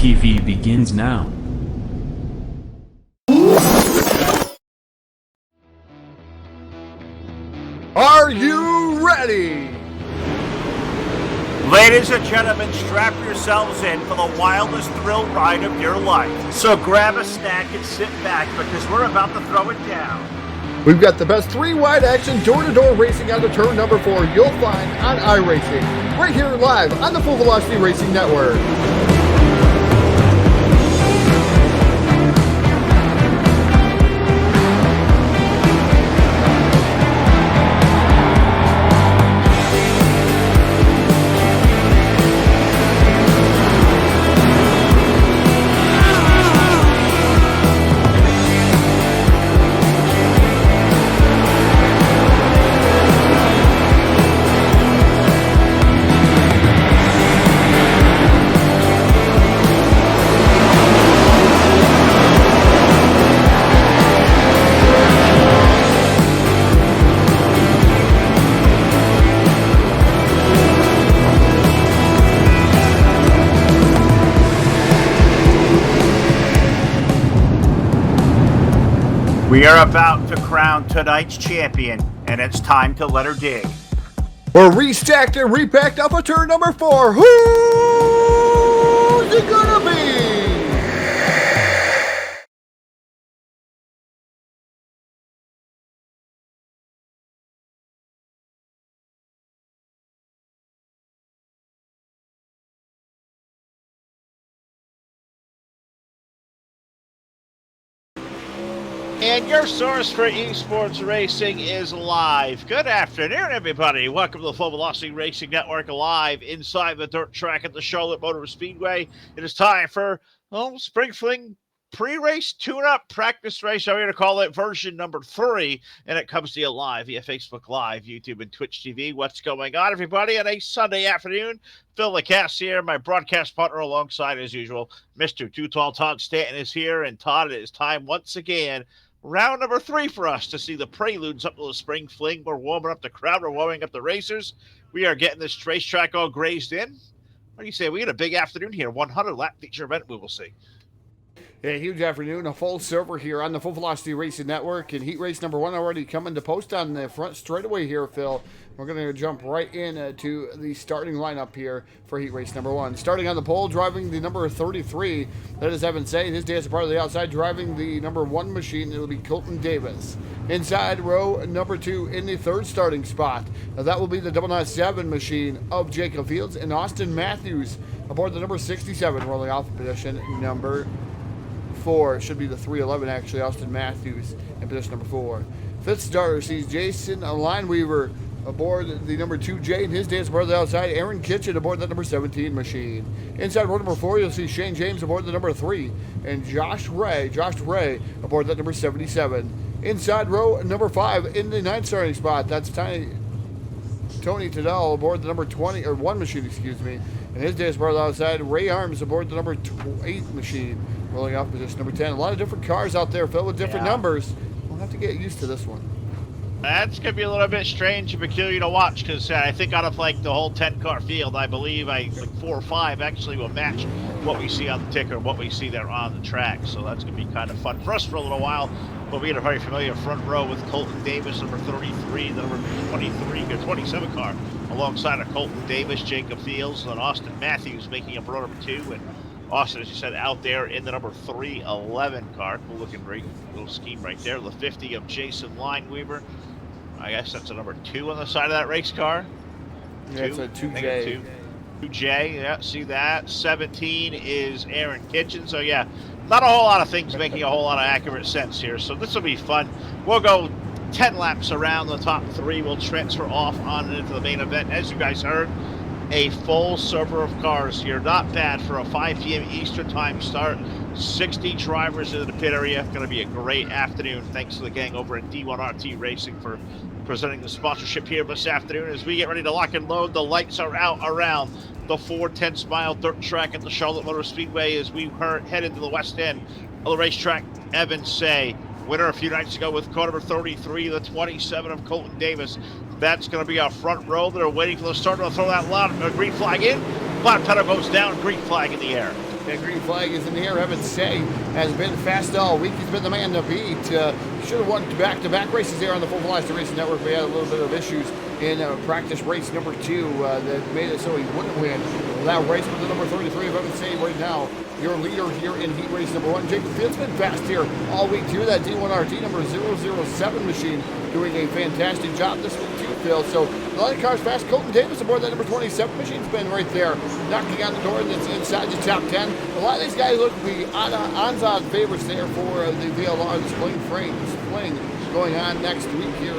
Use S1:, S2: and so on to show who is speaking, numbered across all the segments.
S1: TV begins now.
S2: Are you ready?
S3: Ladies and gentlemen, strap yourselves in for the wildest thrill ride of your life. So grab a snack and sit back because we're about to throw it down.
S2: We've got the best three-wide action door-to-door racing on the turn number 4 you'll find on iRacing, right here live on the Full Velocity Racing Network.
S3: We are about to crown tonight's champion, and it's time to let her dig.
S2: We're restacked and repacked up for turn number 4. Who's it gonna be?
S4: And your source for esports racing is live. Good afternoon, everybody. Welcome to the Full Velocity Racing Network live inside the dirt track at the Charlotte Motor Speedway. It is time for Spring Fling pre-race tune-up practice race. I'm going to call it version number 3, and it comes to you live via Facebook Live, YouTube, and Twitch TV. What's going on, everybody, on a Sunday afternoon? Phil LaCasse here, my broadcast partner alongside, as usual, Mr. Too Tall Todd Stanton is here, and Todd, it is time once again. Round number 3 for us to see the preludes up to the Spring Fling. We're warming up the crowd. We're warming up the racers. We are getting this racetrack all grazed in. What do you say? We got a big afternoon here. 100-lap feature event we will see.
S2: Yeah, huge afternoon, a full server here on the Full Velocity Racing Network, and heat race number 1 already coming to post on the front straightaway here, Phil. We're going to jump right in to the starting lineup here for heat race number 1. Starting on the pole, driving the number 33, that is Evan Say. His day is a part of the outside, driving the number 1 machine. It will be Colton Davis. Inside row number 2 in the third starting spot. Now that will be the 007 machine of Jacob Fields and Austin Matthews aboard the number 67, rolling off position number 4. Should be the 311 actually. Austin Matthews in position number 4. Fifth starter sees Jason Lineweaver aboard the number 2J, and his day is aboard the outside. Aaron Kitchen aboard the number 17 machine. Inside row number 4, you'll see Shane James aboard the number 3, and Josh Ray aboard the number 77. Inside row number 5 in the 9th starting spot, that's Tony Tadell aboard the number 20 or 1 machine, excuse me, and his day is aboard the outside. Ray Arms aboard the number 8 machine, rolling off position number 10. A lot of different cars out there filled with different numbers. We'll have to get used to this one.
S4: That's going to be a little bit strange and peculiar to watch because I think out of like the whole 10-car field, I believe like 4 or 5 actually will match what we see on the ticker, what we see there on the track. So that's going to be kind of fun for us for a little while. But we get a very familiar front row with Colton Davis, number 33, the number 23 or 27 car, alongside of Colton Davis, Jacob Fields, and Austin Matthews making up row number 2. And Austin, as you said, out there in the number 311 car. Cool looking rig, little scheme right there. The 50 of Jason Lineweaver. I guess that's a number 2 on the side of that race car.
S2: Yeah, it's a 2J.
S4: 2J, yeah, see that. 17 is Aaron Kitchen. So, yeah, not a whole lot of things making a whole lot of accurate sense here. So this will be fun. We'll go 10 laps around the top 3. We'll transfer off on into the main event. As you guys heard, a full server of cars here. Not bad for a 5 p.m. Eastern time start. 60 drivers in the pit area. Going to be a great afternoon. Thanks to the gang over at D1RT Racing for presenting the sponsorship here this afternoon. As we get ready to lock and load, the lights are out around the 410 Mile dirt track at the Charlotte Motor Speedway as we head into the west end of the racetrack. Evan Say, winner a few nights ago with car number 33, the 27 of Colton Davis. That's going to be our front row. They're waiting for the starter to throw that loud green flag in. Flat pedal goes down, green flag in the air.
S2: That green flag is in the air. Evan Say has been fast all week. He's been the man to beat. Should have won back-to-back races there on the Full Velocity Racing Network. We had a little bit of issues in practice race number 2 that made it so he wouldn't win that race. With the number 33 of Evan Say right now, your leader here in heat race number 1. Jacob Fields been fast here all week too. That D1RT number 007 machine doing a fantastic job this week too, Phil. So a lot of cars fast. Colton Davis aboard that number 27 machine's been right there, knocking on the door that's inside the top 10. A lot of these guys look to be odds-on favorites there for the VLR, this Fling going on next week here.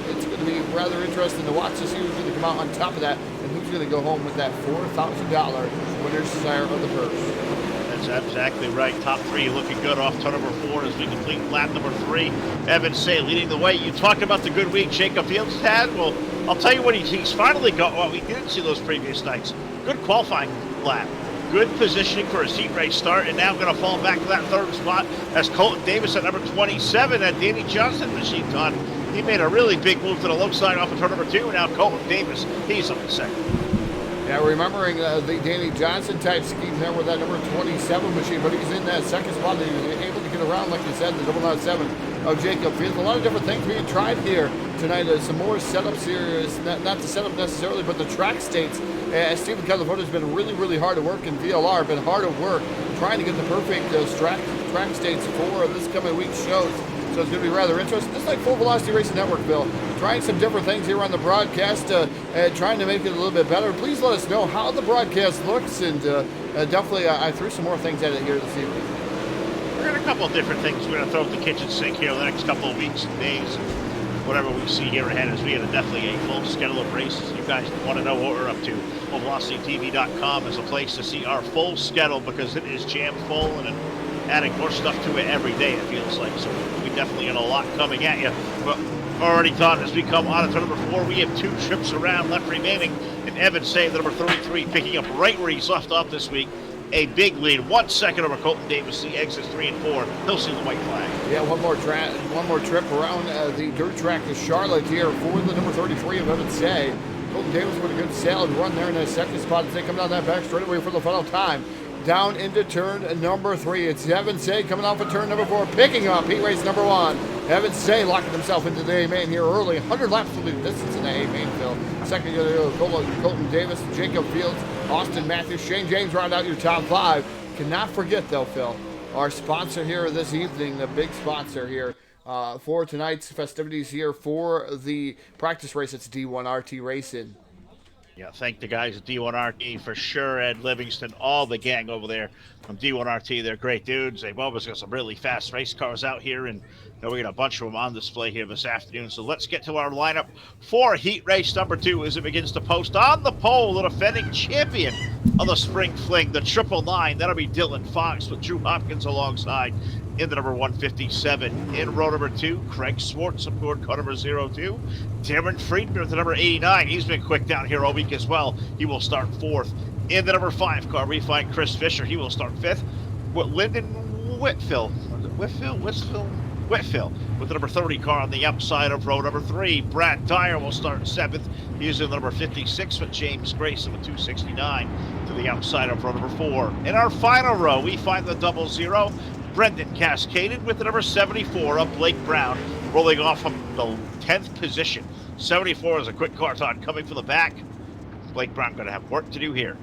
S2: It's going to be rather interesting to watch to see who's going to come out on top of that and who's going to go home with that $4,000 winner's desire of the purse.
S4: That's exactly right. Top 3 looking good off turn number 4 as we complete lap number 3. Evan Say leading the way. You talked about the good week Jacob Fields had. Well, I'll tell you what, he's finally got what we didn't see those previous nights. Good qualifying lap. Good positioning for his heat race start, and now going to fall back to that 3rd spot as Colton Davis at number 27 at Danny Johnson machine on. He made a really big move to the low side off of turn number 2, and now Colton Davis, he's up in 2nd.
S2: Yeah, remembering the Danny Johnson type scheme there with that number 27 machine, but he's in that 2nd spot. He was able to get around, like you said, the 007 of Jacob Fields. A lot of different things being tried here tonight. Some more setups here, not the setup necessarily, but the track states. Stephen California has been really, really hard at work in VLR, been hard at work trying to get the perfect track states for this coming week's shows. So it's going to be rather interesting. Just like Full Velocity Racing Network, Bill. Trying some different things here on the broadcast, trying to make it a little bit better. Please let us know how the broadcast looks, and definitely I threw some more things at it here this evening.
S4: We're going to a couple of different things we're going to throw at the kitchen sink here the next couple of weeks and days. Whatever we see here ahead is we have definitely a full schedule of races. You guys want to know what we're up to. VelocityTV.com is a place to see our full schedule because it is jam full and adding more stuff to it every day, it feels like. So we definitely got a lot coming at you. But already done as we come on to turn number 4. We have 2 trips around left remaining. And Evan Say, the number 33, picking up right where he's left off this week. A big lead, 1 second over Colton Davis. He exits 3 and 4. He'll see the white flag.
S2: Yeah, one more trip around the dirt track to Charlotte here for the number 33 of Evan Say. Colton Davis with a good solid run there in that 2nd spot as they come down that back straightaway for the final time. Down into turn number 3. It's Evan Say coming off of turn number 4, picking up heat race number 1. Evan Say locking himself into the A main here early. 100 laps will be the distance in the A main, Phil. Second, Colton Davis, Jacob Fields, Austin Matthews, Shane James round out your top 5. Cannot forget, though, Phil, our sponsor here this evening, the big sponsor here for tonight's festivities here for the practice race. It's D1RT Racing.
S4: Yeah, thank the guys at D1RT for sure, Ed Livingston, all the gang over there from D1RT. They're great dudes. They've always got some really fast race cars out here, and we got a bunch of them on display here this afternoon. So let's get to our lineup for heat race number 2 as it begins to post on the pole, the defending champion of the Spring Fling, the 999. That'll be Dylan Fox with Drew Hopkins alongside in the number 157. In row number 2, Craig Swartz aboard car number 02. Darren Friedman with the number 89. He's been quick down here all week as well. He will start 4th. In the number 5 car, we find Chris Fisher. He will start 5th. With Lyndon Whitfield with the number 30 car on the outside of row number 3. Brad Dyer will start 7th. He's in the number 56 with James Grayson with 269 to the outside of row number 4. In our final row, we find the 00. Brendan Cascaded with the number 74 of Blake Brown, rolling off from the 10th position. 74 is a quick car, Todd, coming from the back. Blake Brown going to have work to do here.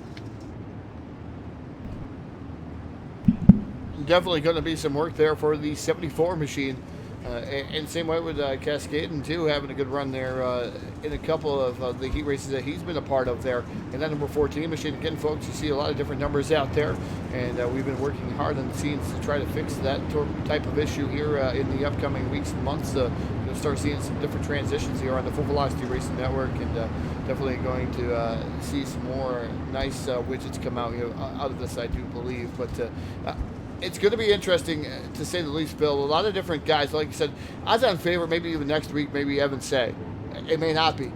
S2: Definitely going to be some work there for the 74 machine. And same way with Cascaden, too, having a good run there in a couple of the heat races that he's been a part of there. And that number 14 machine, again, folks, you see a lot of different numbers out there. And we've been working hard on the scenes to try to fix that type of issue here in the upcoming weeks and months. You'll start seeing some different transitions here on the Full Velocity Racing Network, and definitely going to see some more nice widgets come out of this, I do believe. But it's going to be interesting, to say the least, Bill. A lot of different guys, like you said, odds-on favorite, maybe even next week, maybe Evan Say. It may not be.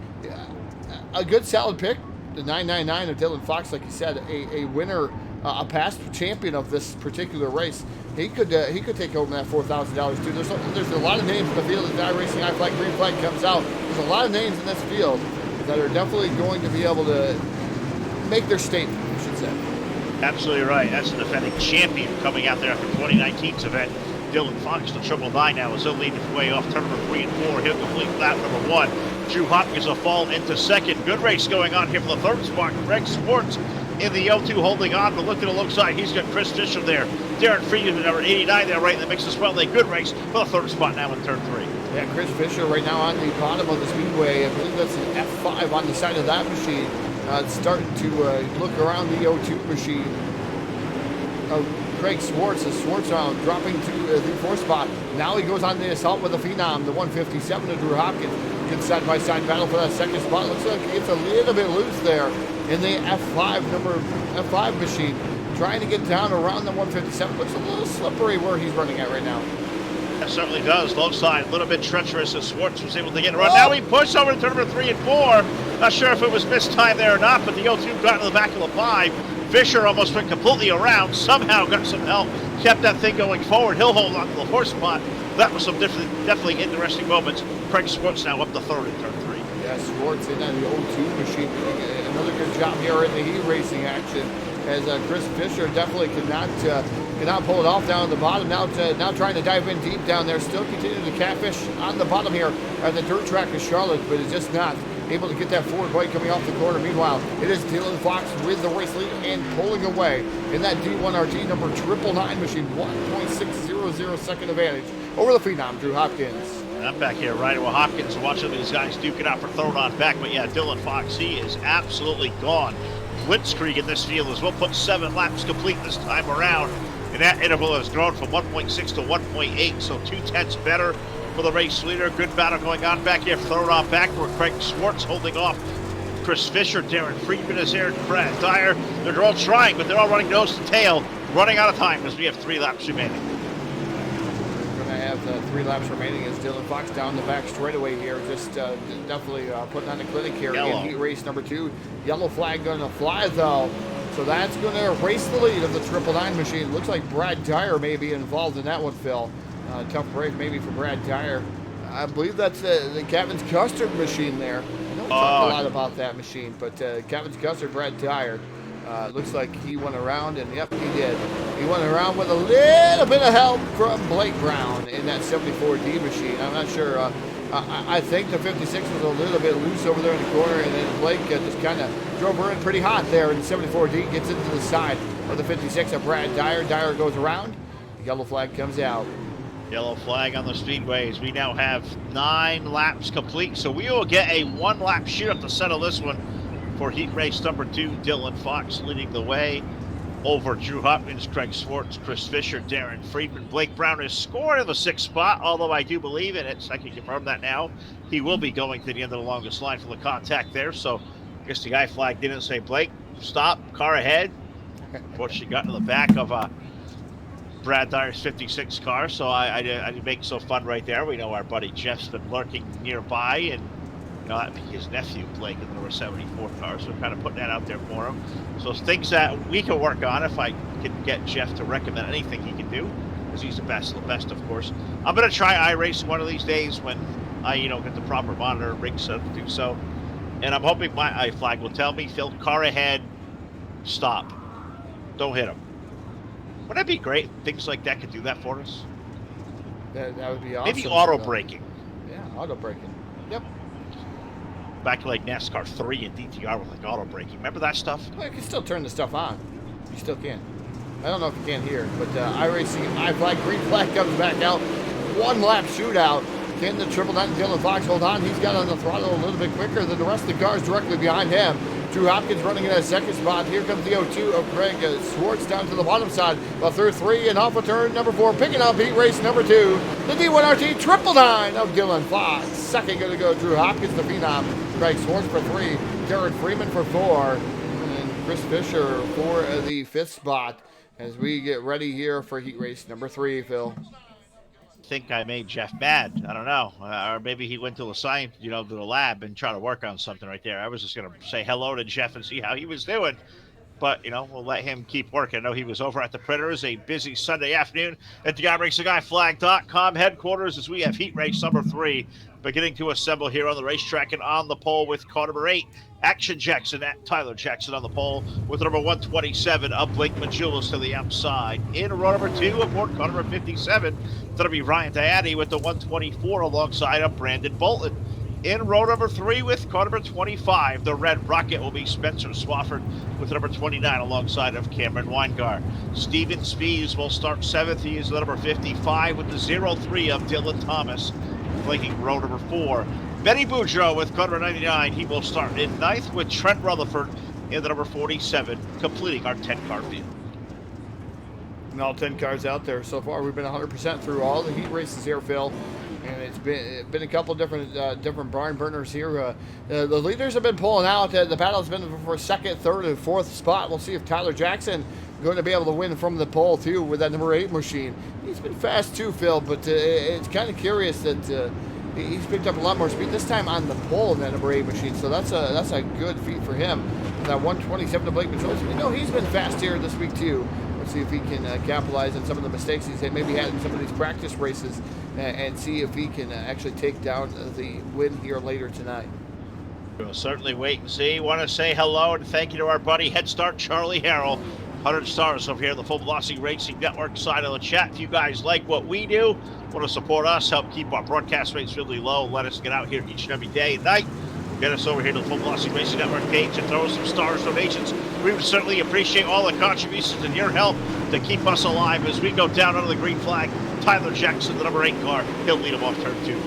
S2: A good solid pick, the 999 of Dylan Fox, like you said, a winner, a past champion of this particular race. He could take home that $4,000 too. There's a lot of names in the field as iRacing high flag, green flag comes out. There's a lot of names in this field that are definitely going to be able to make their statement, I should say.
S4: Absolutely right. That's the defending champion coming out there after 2019's event. Dylan Fox, the 999 now, is leading his way off turn number 3 and 4. He'll complete lap number 1. Drew Hopkins will fall into second. Good race going on here for the third spot. Greg Sports in the O2 holding on, but look to the look side. He's got Chris Fisher there. Darren Friedman, number 89 there, right in the mix as well. A good race for the third spot now in turn 3.
S2: Yeah, Chris Fisher right now on the bottom of the speedway. I believe that's an F5 on the side of that machine. Starting to look around the O2 machine. Craig Swartz is dropping to the 4th spot. Now he goes on the assault with the Phenom, the 157 of Drew Hopkins. Good side-by-side battle for that second spot. Looks like it's a little bit loose there in the F5 machine. Trying to get down around the 157. Looks a little slippery where he's running at right now.
S4: That certainly does. Low side, a little bit treacherous as Swartz was able to get around. Now he pushed over to turn number 3 and 4. Not sure if it was missed time there or not, but the O2 got to the back of the 5. Fisher almost went completely around, somehow got some help, kept that thing going forward. He'll hold on to the 4th spot. That was some definitely interesting moments. Craig Swartz now up to 3rd in turn 3.
S2: Yeah, Swartz in on the O2 machine doing another good job here in the heat racing action. As Chris Fisher definitely cannot pull it off down at the bottom. Now trying to dive in deep down there. Still continuing to catfish on the bottom here at the dirt track of Charlotte, but is just not able to get that forward bite coming off the corner. Meanwhile, it is Dylan Fox with the race lead and pulling away in that D1RT number 999 machine. 1.600 second advantage over the Phenom, Drew Hopkins.
S4: I'm back here riding with Hopkins and watching these guys duke it out for third on back. But yeah, Dylan Fox, he is absolutely gone. Blitzkrieg in this field as well, put 7 laps complete this time around. And that interval has grown from 1.6 to 1.8, so 2/10 better for the race leader. Good battle going on back here. Third on back where Craig Swartz holding off Chris Fisher. Darren Friedman is there. Brad Dyer. They're all trying, but they're all running nose to tail. Running out of time as we have 3 laps remaining.
S2: We're going to have 3 laps remaining as Dylan Fox down the back straightaway here. Just definitely putting on the clinic here in heat race number 2. Yellow flag going to fly though. So that's going to erase the lead of the 999 machine. Looks like Brad Dyer may be involved in that one, Phil. Tough break maybe for Brad Dyer. I believe that's the Kevin's Custard machine there. I don't talk a lot about that machine, but Kevin's Custard, Brad Dyer. Looks like he went around, and yep, he did. He went around with a little bit of help from Blake Brown in that 74D machine. I'm not sure. I think the 56 was a little bit loose over there in the corner, and then Blake just kind of drove her in pretty hot there, and the 74D gets into the side of the 56 of Brad Dyer. Dyer goes around. The yellow flag comes out.
S4: Yellow flag on the speedways. We now have 9 laps complete, so we will get a 1-lap shootout to settle this one for heat race number 2. Dylan Fox leading the way over Drew Hopkins, Craig Swartz, Chris Fisher, Darren Friedman. Blake Brown is scored in the 6th spot, although I do believe, and I can confirm that now, he will be going to the end of the longest line for the contact there. So I guess the guy flag didn't say, Blake, stop, car ahead. Unfortunately, got to the back of Brad Dyer's 56 car, so I didn't make so fun right there. We know our buddy Jeff's been lurking nearby, and that'd be his nephew Blake in the number 74 car, so kind of putting that out there for him. So it's things that we can work on if I can get Jeff to recommend anything he can do, because he's the best of the best, of course. I'm going to try iRace one of these days when I get the proper monitor rig set up to do so, and I'm hoping my iFlag will tell me, Phil, car ahead, stop, don't hit him. Wouldn't that be great? Things like that could do that for us.
S2: That would be awesome.
S4: Maybe auto braking.
S2: Yeah, auto braking. Yep.
S4: Back to like NASCAR 3 and DTR with like auto braking. Remember that stuff?
S2: Well, you can still turn the stuff on. You still can. I don't know if you can here, but iRacing, iFlag, green flag comes back out. 1-lap shootout. Can the 999 Dylan Fox hold on? He's got on the throttle a little bit quicker than the rest of the cars directly behind him. Drew Hopkins running in that 2nd spot. Here comes the O2 of Craig Swartz down to the bottom side. But through 3 and off of turn number 4. Picking up heat race number 2. The D1RT 999 of Dylan Fox. 2nd going to go Drew Hopkins, the Phenom. Craig Swartz for 3. Darren Freeman for 4. And Chris Fisher for the 5th spot. As we get ready here for heat race number 3, Phil.
S4: I think I made Jeff mad. I don't know. Or maybe he went to the science, to the lab and try to work on something right there. I was just going to say hello to Jeff and see how he was doing. but, you know, we'll let him keep working. I know he was over at the Printers, a busy Sunday afternoon at the GuyRacingGuyFlag.com headquarters as we have heat race number 3 beginning to assemble here on the racetrack and on the pole with car number 8, Action Jackson, at Tyler Jackson on the pole with number 127 of Blake Majulis to the outside. In row number 2, aboard car number 57, that'll be Ryan Diatti with the 124 alongside of Brandon Bolton. In row number 3 with car number 25, the Red Rocket will be Spencer Swafford with number 29 alongside of Cameron Weingart. Steven Spees will start 7th. He is the number 55 with the 03 of Dylan Thomas. Flanking row number 4, Benny Boudreau with car number 99. He will start in 9th with Trent Rutherford in the number 47, completing our 10-car field.
S2: And all 10 cars out there so far. We've been 100% through all the heat races here, Phil. And it's been a couple different barn burners here. The leaders have been pulling out. The battle's been for 2nd, 3rd, and 4th spot. We'll see if Tyler Jackson going to be able to win from the pole too with that number 8 machine. He's been fast too, Phil, but it's kind of curious that he's picked up a lot more speed this time on the pole in that number 8 machine. So that's a good feat for him. That 127 to Blake Majulis. We know he's been fast here this week too. Let's see if he can capitalize on some of the mistakes he's maybe had in some of these practice races and see if he can actually take down the win here later tonight.
S4: We'll certainly wait and see. Want to say hello and thank you to our buddy Head Start Charlie Harrell. 100 stars over here on the Full Velocity Racing Network side of the chat. If you guys like what we do, want to support us, help keep our broadcast rates really low, let us get out here each and every day and night. Get us over here to the Full Velocity Racing Network page and throw us some stars donations. We would certainly appreciate all the contributions and your help to keep us alive as we go down under the green flag. Tyler Jackson, the number 8 car, he'll lead him off turn 2.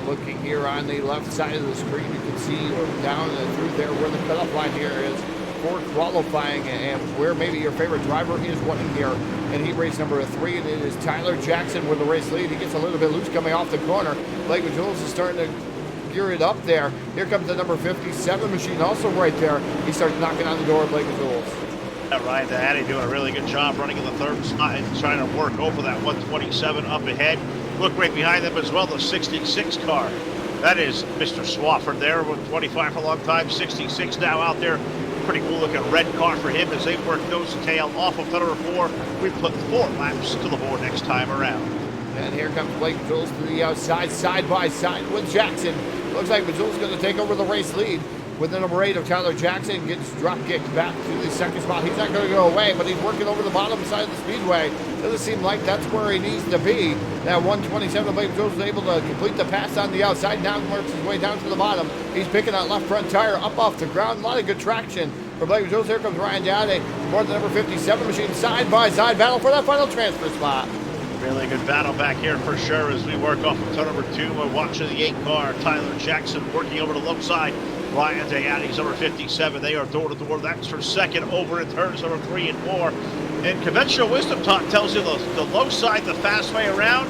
S2: Looking here on the left side of the screen, you can see down through there where the cutoff line here is for qualifying and where maybe your favorite driver is winning here in heat race number 3, and it is Tyler Jackson with the race lead. He gets a little bit loose coming off the corner. Blake Majulis is starting to gear it up there. Here comes the number 57 machine also right there. He starts knocking on the door of Blake Majulis.
S4: Ryan Diatti doing a really good job running in the 3rd spot and trying to work over that 127 up ahead. Look right behind them as well, the 66 car. That is Mr. Swafford there with 25 for a long time, 66 now out there. Pretty cool looking red car for him as they work nose to tail off of number 4. We put 4 laps to the board next time around.
S2: And here comes Blake Majulis to the outside, side by side with Jackson. Looks like Majulis going to take over the race lead with the number 8 of Tyler Jackson. Gets drop kicked back to the 2nd spot. He's not going to go away, but he's working over the bottom side of the speedway. Doesn't seem like that's where he needs to be. That 127 Blake Majulis was able to complete the pass on the outside. Now works his way down to the bottom. He's picking that left front tire up off the ground. A lot of good traction for Blake Majulis. Here comes Ryan Diatti for the number 57 machine. Side by side battle for that final transfer spot.
S4: Really good battle back here for sure as we work off of turn number 2. We're watching the 8 car, Tyler Jackson, working over the left side. Ryan Diatti's number 57. They are door to door. That's for 2nd over in turns number 3 and 4. And conventional wisdom tells you the low side, the fast way around,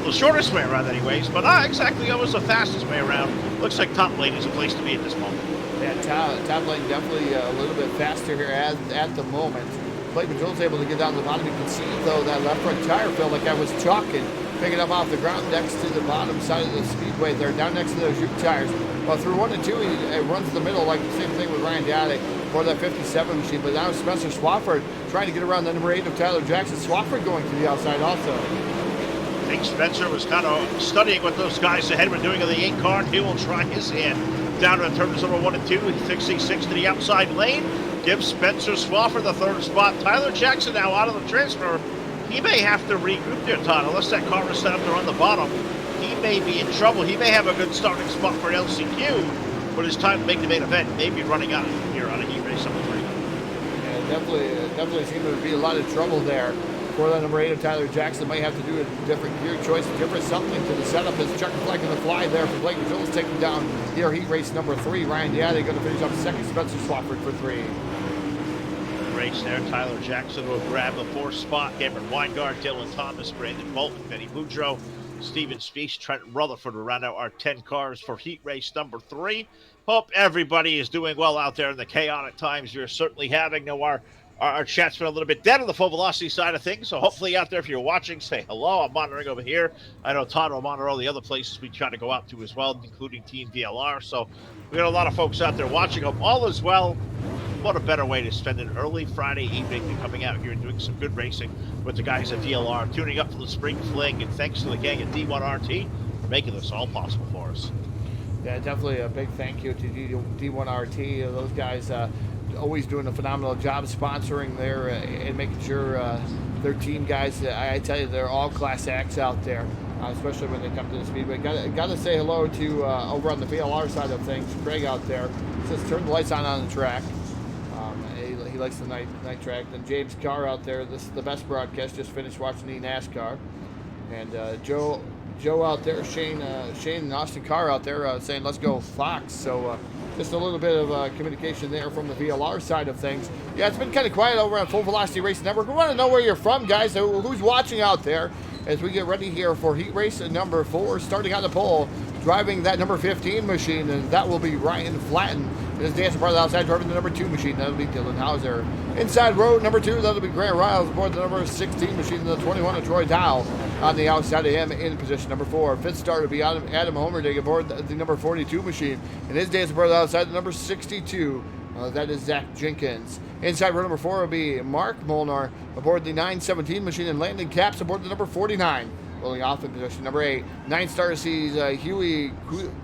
S4: the shortest way around anyways, but not exactly always the fastest way around. Looks like top lane is a place to be at this moment.
S2: Yeah, top lane definitely a little bit faster here at the moment. Blake Majulis able to get down to the bottom. You can see, though, that left front tire felt like I was chalking, picking up off the ground next to the bottom side of the speedway there, down next to those Juke tires. Well, through 1 and 2, he runs the middle, like the same thing with Ryan Diatti for that 57 machine. But now Spencer Swafford trying to get around the number 8 of Tyler Jackson. Swafford going to the outside also.
S4: I think Spencer was kind of studying what those guys ahead were doing in the 8 car. He will try his hand down to turns number 1 and 2. 66 to the outside lane. Gives Spencer Swafford the 3rd spot. Tyler Jackson now out of the transfer. He may have to regroup there, Todd, unless that car is set up there on the bottom. He may be in trouble. He may have a good starting spot for LCQ, but his time to make the main event may be running out here on a heat race number 3.
S2: Yeah, definitely seems to be a lot of trouble there for that number 8 of Tyler Jackson. Might have to do a different gear choice, a different something to the setup. As checker flag in the fly there for Blake Majulis taking down here heat race number 3. Ryan Diatti going to finish up 2nd. Spencer Swafford for 3.
S4: Race there. Tyler Jackson will grab the 4th spot. Cameron Weingart, Dylan Thomas, Brandon Bolton, Benny Boudreau, Steven Spees, Trent Rutherford will round out our 10 cars for heat race number 3. Hope everybody is doing well out there in the chaotic times you're certainly having. Know our chat's been a little bit dead on the Full Velocity side of things, so hopefully out there, if you're watching, say hello. I'm monitoring over here. I know Todd will monitor all the other places we try to go out to as well, including Team VLR. So we got a lot of folks out there watching. Hope all is well what a better way to spend an early Friday evening than coming out here and doing some good racing with the guys at VLR, tuning up for the Spring Fling, and thanks to the gang at D1RT for making this all possible for us.
S2: Yeah, definitely a big thank you to D1RT. Those guys always doing a phenomenal job sponsoring there and making sure their team guys, I tell you, they're all class acts out there, especially when they come to the Speedway. Got to say hello to over on the VLR side of things, Craig out there. He says turn the lights on the track. He likes the night track. Then James Carr out there. This is the best broadcast. Just finished watching the NASCAR. And Joe out there, Shane and Austin Carr out there saying let's go Fox. So just a little bit of communication there from the VLR side of things. Yeah, it's been kind of quiet over on Full Velocity Racing Network. We want to know where you're from, guys. Who's watching out there as we get ready here for heat race number 4, starting on the pole, driving that number 15 machine, and that will be Ryan Flatten. And his dancing part outside, driving the number 2 machine, that'll be Dylan Hauser. Inside row number 2, that'll be Grant Riles aboard the number 16 machine, the 21 of Troy Dow on the outside of him in position number 4. Fifth starter will be Adam Homerding aboard the number 42 machine, and his dancing part outside the number 62. That is Zach Jenkins. Inside row number 4 will be Mark Molnar aboard the 917 machine, and Landon Capps aboard the number 49. Rolling off in position number 8. 9 star sees Huey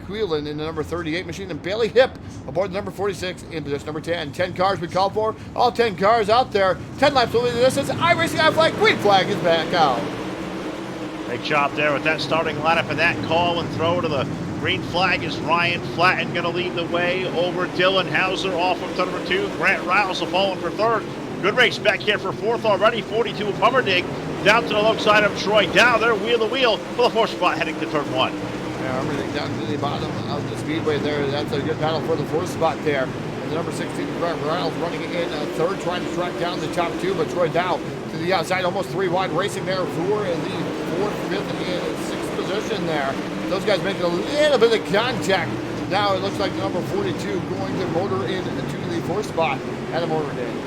S2: Queelan in the number 38 machine, and Bailey Hip aboard the number 46 in position number 10. 10 cars we call for. All 10 cars out there. 10 laps will be the distance. iRacing I flag. Green flag is back out.
S4: Great job there with that starting lineup and that call and throw to the green flag is Ryan Flatten going to lead the way over Dylan Hauser off of number 2. Grant Riles will fall in for 3rd. Good race back here for 4th already. 42 of Hummerding down to the low side of Troy Dow. They're wheel to wheel for the 4th spot heading to turn 1.
S2: Yeah, Hummerding down to the bottom of the speedway there. That's a good battle for the 4th spot there. And the number 16, Grant Riles, running in 3rd, trying to track down the top 2, but Troy Dow to the outside, almost 3 wide, racing there for the 4th, 5th, and 6th position there. Those guys making a little bit of contact. Now it looks like the number 42 going to motor into the 4th spot. Adam Overdale.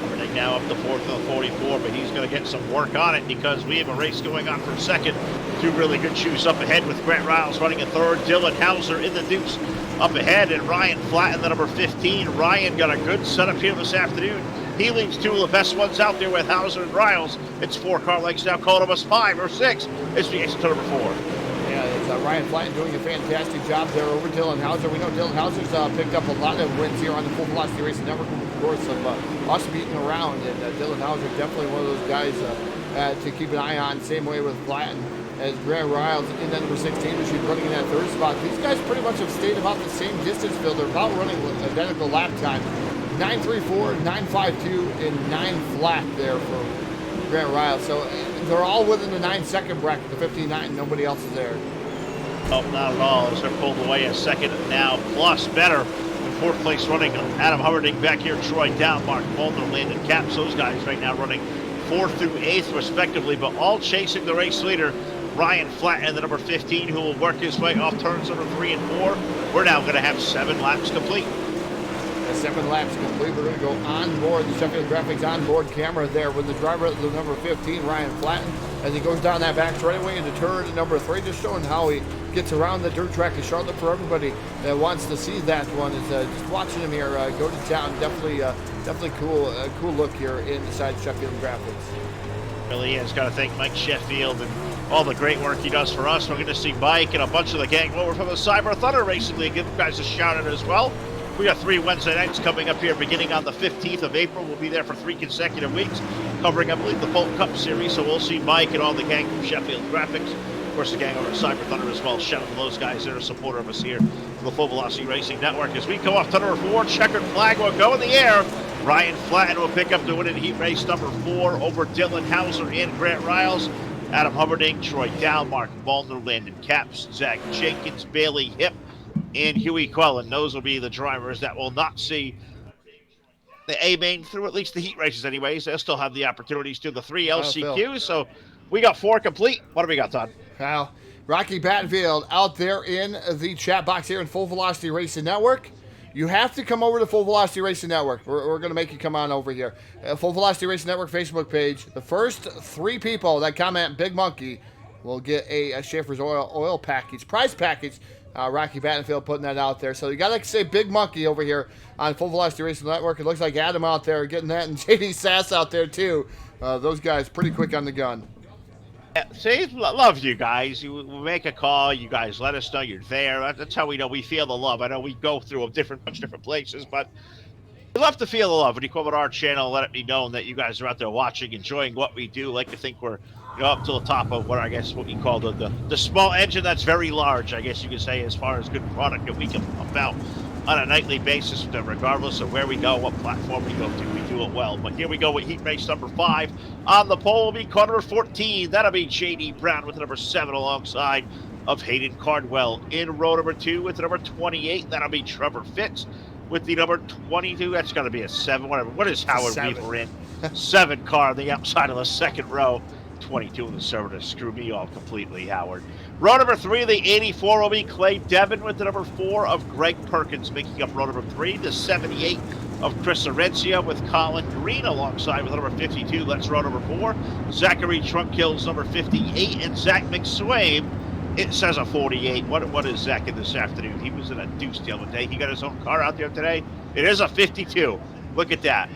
S4: Overdale now up the 4th of the 44, but he's going to get some work on it because we have a race going on for 2nd. 2 really good shoes up ahead with Grant Riles running in 3rd. Dylan Hauser in the deuce up ahead, and Ryan Flatten, the number 15. Ryan got a good setup here this afternoon. He leads 2 of the best ones out there with Hauser and Riles. It's 4 car lengths now, called us 5 or 6. It's the ace to number 4.
S2: Yeah, it's Ryan Flatten doing a fantastic job there over Dylan Hauser. We know Dylan Hauser's picked up a lot of wins here on the Full Velocity Racing Network, of course, of us beating around. And Dylan Hauser definitely one of those guys to keep an eye on. Same way with Flatten as Grant Riles in that number 16 machine running in that 3rd spot. These guys pretty much have stayed about the same distance, Phil. They're about running identical lap time. 9.34, 9.52, and 9 flat there for Grant Riles. So they're all within the 9-second bracket, the 59. Nobody else is there.
S4: Oh, not at all, as they're pulled away a 2nd now, plus better. In 4th place running Adam Hummerding back here, Troy Down, Mark Mulder, Landon Capps. Those guys right now running 4th through 8th respectively, but all chasing the race leader, Ryan Flatten, the number 15, who will work his way off turns number 3 and 4. We're now going to have 7 laps complete.
S2: 7 laps complete. We're going to go on board the Sheffield Graphics onboard camera there with the driver, the number 15, Ryan Flatten, as he goes down that back straightaway into turn number 3, just showing how he gets around the dirt track in Charlotte for everybody that wants to see that one. Is just watching him here go to town. Definitely cool look here inside Sheffield Graphics.
S4: Really is. Got to thank Mike Sheffield and all the great work he does for us. We're going to see Mike and a bunch of the gang over from the Cyber Thunder Racing League. Give you guys a shout out as well. We got 3 Wednesday nights coming up here beginning on the 15th of April. We'll be there for 3 consecutive weeks, covering, I believe, the Folk Cup Series. So we'll see Mike and all the gang from Sheffield Graphics. Of course, the gang over at Cyber Thunder as well. Shout out to those guys that are a supporter of us here for the Full Velocity Racing Network. As we go off to number 4, checkered flag will go in the air. Ryan Flatten will pick up the win in heat race number 4 over Dylan Hauser and Grant Riles. Adam Hummerding, Troy Dow, Mark Baldner, Landon Capps, Zach Jenkins, Bailey Hip, and Huey Quellen. Those will be the drivers that will not see the A-main through at least the heat races anyways. They'll still have the opportunities to the 3 LCQs. So we got 4 complete. What do we got, Todd?
S2: Wow. Rocky Battenfield out there in the chat box here in Full Velocity Racing Network. You have to come over to Full Velocity Racing Network. We're going to make you come on over here. Full Velocity Racing Network Facebook page. The first 3 people that comment Big Monkey will get a Schaefer's oil package, prize package Rocky Battenfield putting that out there. So you got to say Big Monkey over here on Full Velocity Racing Network. It looks like Adam out there getting that, and JD Sass out there too. Those guys pretty quick on the gun.
S4: Yeah, see, love you guys. You make a call. You guys let us know you're there. That's how we know we feel the love. I know we go through a bunch of different places, but we love to feel the love. When you come on our channel, let it be known that you guys are out there watching, enjoying what we do. Like to think we're up to the top of what we call the small engine that's very large, I guess you could say, as far as good product that we can pump out on a nightly basis, regardless of where we go, what platform we go to, we do it well. But here we go with heat race number 5. On the pole will be car number 14. That'll be J.D. Brown with number 7 alongside of Hayden Cardwell. In row number 2 with number 28, that'll be Trevor Fitz. With the number 22, that's going to be a 7, whatever. What is Howard Weaver in? 7 car on the outside of the second row. 22 in the server to screw me all completely, Howard. Row number 3, the 84 will be Clay Devon with the number 4 of Greg Perkins, making up row number 3. The 78 of Chris Arencia with Colin Green alongside with number 52. That's row number 4. Zachary Trunkhill's number 58, and Zach McSwain. It says a 48. What is Zach in this afternoon? He was in a deuce the other day. He got his own car out there today. It is a 52. Look at that.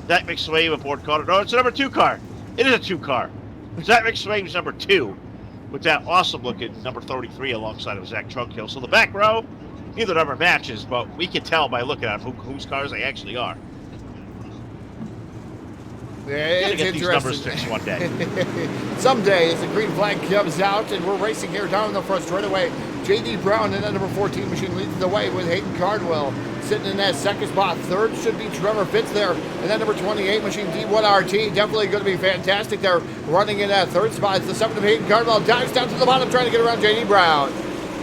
S4: Zach McSwain aboard car. No, it's a number 2 car. It is a 2 car. Zach McSwain's number 2 with that awesome-looking number 33 alongside of Zach Trunkhill. So the back row, neither number matches, but we can tell by looking at whose cars they actually are.
S2: Yeah, it's
S4: get these numbers
S2: interesting.
S4: fixed one day.
S2: Someday, as the green flag comes out, and we're racing here down the front straightaway. J.D. Brown and that number 14 machine leads the way with Hayden Cardwell sitting in that second spot. Third should be Trevor Fitz there, and that number 28 machine D1RT definitely going to be fantastic there, running in that third spot. It's the 7 of Hayden Cardwell, dives down to the bottom trying to get around J.D. Brown.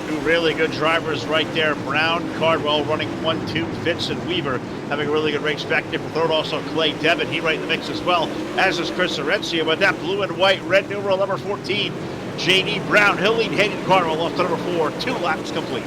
S4: 2 really good drivers right there. Brown, Cardwell running 1-2. Fitz and Weaver having a really good race back there for third. Also Clay Devon, he right in the mix as well, as is Chris Arencia. But that blue and white, red numeral number 14, J.D. Brown, he'll lead Hayden Cardwell off to number 4. 2 laps complete.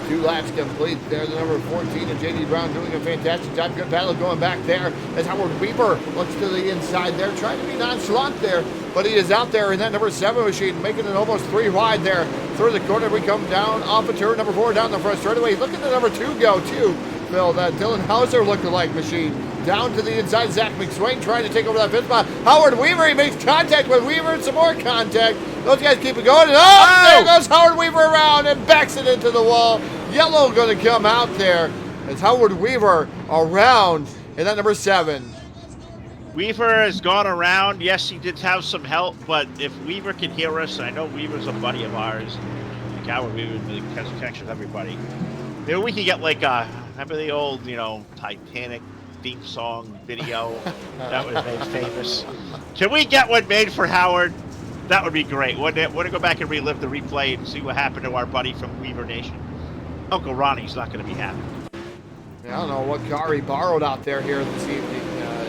S2: 2 laps complete there. The number 14 of J.D. Brown doing a fantastic job. Good battle going back there as Howard Weaver looks to the inside there, trying to be nonchalant there, but he is out there in that number 7 machine, making it almost 3 wide there. Through the corner, we come down off of turn number 4 down the front straightaway. Look at the number 2 go too, Phil. That Dylan Hauser lookalike machine. Down to the inside, Zach McSwain trying to take over that 5th spot. Howard Weaver, he makes contact with Weaver and some more contact. Those guys keep it going. And there goes Howard Weaver around and backs it into the wall. Yellow going to come out there as Howard Weaver around in that number 7.
S4: Weaver has gone around. Yes, he did have some help, but if Weaver can hear us, I know Weaver's a buddy of ours. Like Howard Weaver has a connection with everybody. Maybe we could get like remember the old, Titanic theme song video that was made famous? Can we get one made for Howard? That would be great. Wouldn't it? Want to go back and relive the replay and see what happened to our buddy from Weaver Nation? Uncle Ronnie's not going to be happy.
S2: I don't know what car he borrowed out there here this evening.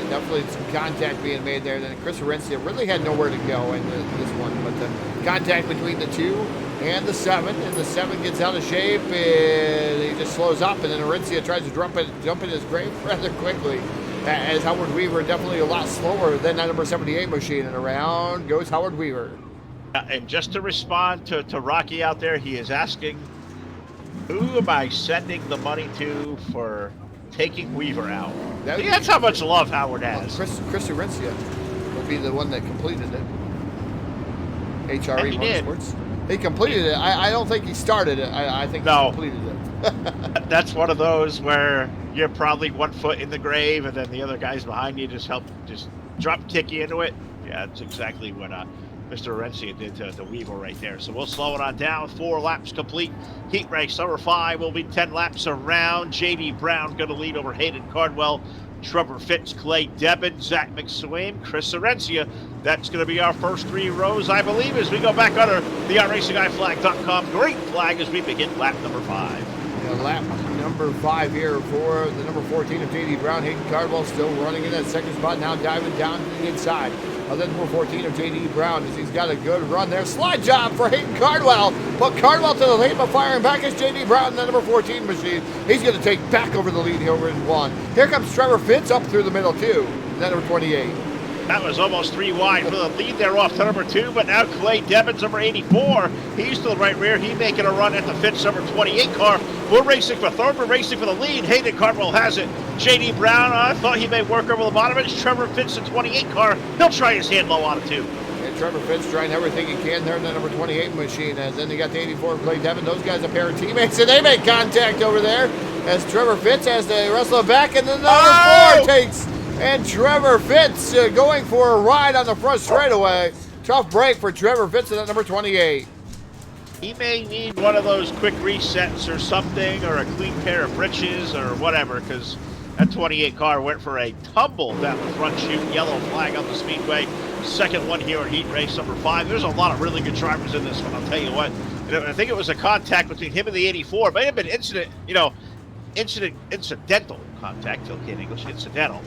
S2: Definitely some contact being made there. Then Chris Arencia really had nowhere to go in this one, but the contact between the 2 and the 7, and the 7 gets out of shape and he just slows up, and then Arencia tries to jump in his grave rather quickly. As Howard Weaver definitely a lot slower than that number 78 machine, and around goes Howard Weaver.
S4: And just to respond to Rocky out there, he is asking, who am I sending the money to for taking Weaver out? That's how much love Howard has.
S2: Well, Chris Arencia will be the one that completed it. HRE Motorsports. He completed it. I don't think he started it. I think he completed it.
S4: That's one of those where you're probably 1 foot in the grave, and then the other guys behind you just drop kick you into it. Yeah, that's exactly what Mr. Arencia did to Weaver right there. So we'll slow it on down. 4 laps complete. Heat race number 5 will be 10 laps around. J.D. Brown going to lead over Hayden Cardwell, Trevor Fitz, Clay Devon, Zach McSwain, Chris Arencia. That's going to be our first 3 rows, I believe, as we go back under the iRacingGuyFlag.com green flag as we begin lap number 5.
S2: Yeah, lap number 5 here for the number 14 of J.D. Brown. Hayden Cardwell still running in that second spot, now diving down to the inside of the number 14 of J.D. Brown as he's got a good run there. Slide job for Hayden Cardwell, but Cardwell to the lead, but firing back is J.D. Brown, the number 14 machine. He's going to take back over the lead here over in 1. Here comes Trevor Fitz up through the middle too, that number 28.
S4: That was almost 3 wide for the lead there off to number 2, but now Clay Devins, number 84, he's to the right rear. He making a run at the Fitz number 28 car. We're racing for third, we're racing for the lead. Hayden Cardwell has it. J.D. Brown, I thought he may work over the bottom. It's Trevor Fitz, the 28 car. He'll try his hand low on it too.
S2: And Trevor Fitz trying everything he can there in the number 28 machine. And then they got the 84 Clay Devin. Those guys a pair of teammates, and they make contact over there as Trevor Fitz has to wrestle it back, and then number 4 takes. And Trevor Fitz going for a ride on the front straightaway. Tough break for Trevor Fitz at number 28.
S4: He may need one of those quick resets or something, or a clean pair of britches or whatever, because that 28 car went for a tumble down the front chute. Yellow flag on the speedway. Second one here at heat race number 5. There's a lot of really good drivers in this one, I'll tell you what. I think it was a contact between him and the 84. It may have been incidental contact. Phil can't English. Incidental.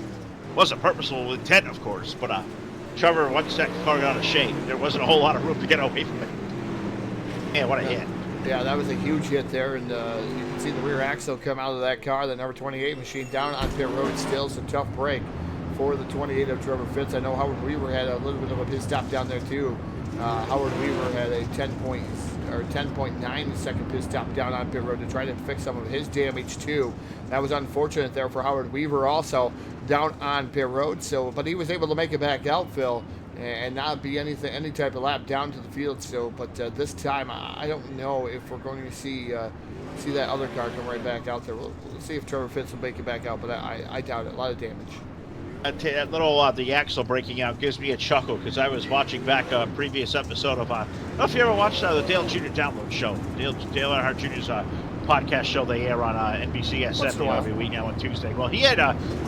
S4: Wasn't purposeful with intent, of course, but Trevor, once that car got out of shape, there wasn't a whole lot of room to get away from it. Man, what a hit.
S2: Yeah, that was a huge hit there, and you can see the rear axle come out of that car. The number 28 machine down on pit road still. Some tough break for the 28 of Trevor Fitz. I know Howard Weaver had a little bit of a pit stop down there too. Howard Weaver had a 10.9 second pit stop down on pit road to try to fix some of his damage too. That was unfortunate there for Howard Weaver also down on pit road. So, but he was able to make it back out, Phil, and not be any type of lap down to the field. So, but this time I don't know if we're going to see that other car come right back out there. We'll see if Trevor Fitz will make it back out, but I doubt it. A lot of damage.
S4: That little the axle breaking out gives me a chuckle because I was watching back a previous episode of I don't know if you ever watched the Dale Jr. Download Show, Dale Earnhardt Jr.'s podcast show they air on NBCSN every week now on Tuesday. Well, he had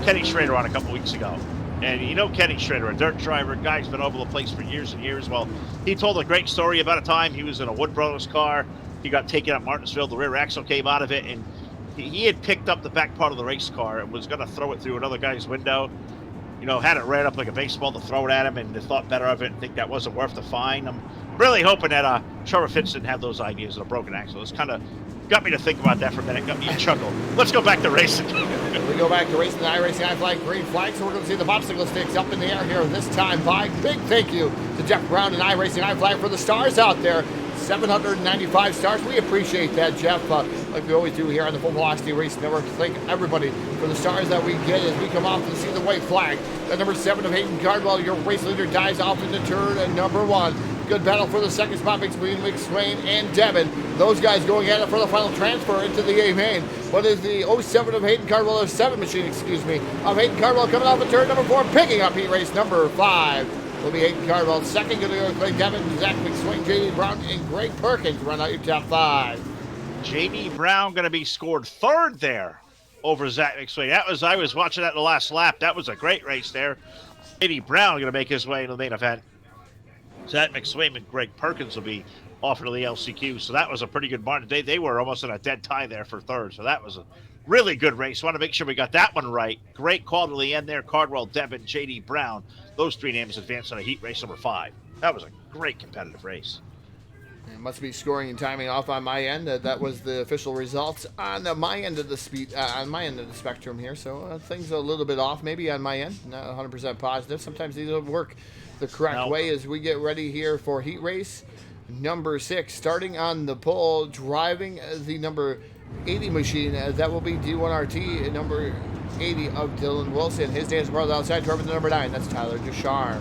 S4: Kenny Schrader on a couple weeks ago, and you know Kenny Schrader, a dirt driver, guy's been over the place for years and years. Well, he told a great story about a time he was in a Wood Brothers car. He got taken at Martinsville. The rear axle came out of it, and he had picked up the back part of the race car and was going to throw it through another guy's window. You know, had it right up like a baseball to throw it at him, and they thought better of it and think that wasn't worth the fine. I'm really hoping that Trevor Fitz didn't have those ideas of a broken axle. It's kind of got me to think about that for a minute, got me to chuckle. Let's go back to racing.
S2: We go back to racing the iRacing iFlag green flag, so we're going to see the popsicle sticks up in the air here this time by big thank you to Jeff Brown and iRacing iFlag for the stars out there. 795 stars. We appreciate that, Jeff, like we always do here on the Full Velocity Racing Network. Thank everybody for the stars that we get as we come off to see the white flag. The number 7 of Hayden Cardwell, your race leader, dies off into turn number 1. Good battle for the second spot between McSwain and Devin. Those guys going at it for the final transfer into the A main. What is the 07 of Hayden Cardwell, 07 machine, excuse me, of Hayden Cardwell coming off of turn number 4, picking up heat race number 5. Will be Hayden Cardwell. Second going to go Clay Devin, Zach McSwain, J.D. Brown, and Greg Perkins run out your top 5.
S4: J.D. Brown going to be scored third there over Zach McSwain. I was watching that in the last lap. That was a great race there. J.D. Brown going to make his way into the main event. Zach McSwain and Greg Perkins will be off into the LCQ. So that was a pretty good margin. They were almost in a dead tie there for third. So that was a really good race. Want to make sure we got that one right. Great call to the end there. Cardwell, Devin, J.D. Brown. Those 3 names advanced on a heat race number 5. That was a great competitive race.
S2: It must be scoring and timing off on my end. That was the official results on my end of the spectrum here. So things are a little bit off, maybe on my end. Not 100% positive. Sometimes these don't work the correct way as we get ready here for heat race number 6. Starting on the pole, driving the number 80 machine. That will be D1RT number 80 of Dylan Wilson. His dance brother outside, driving the number 9. That's Tyler Ducharme.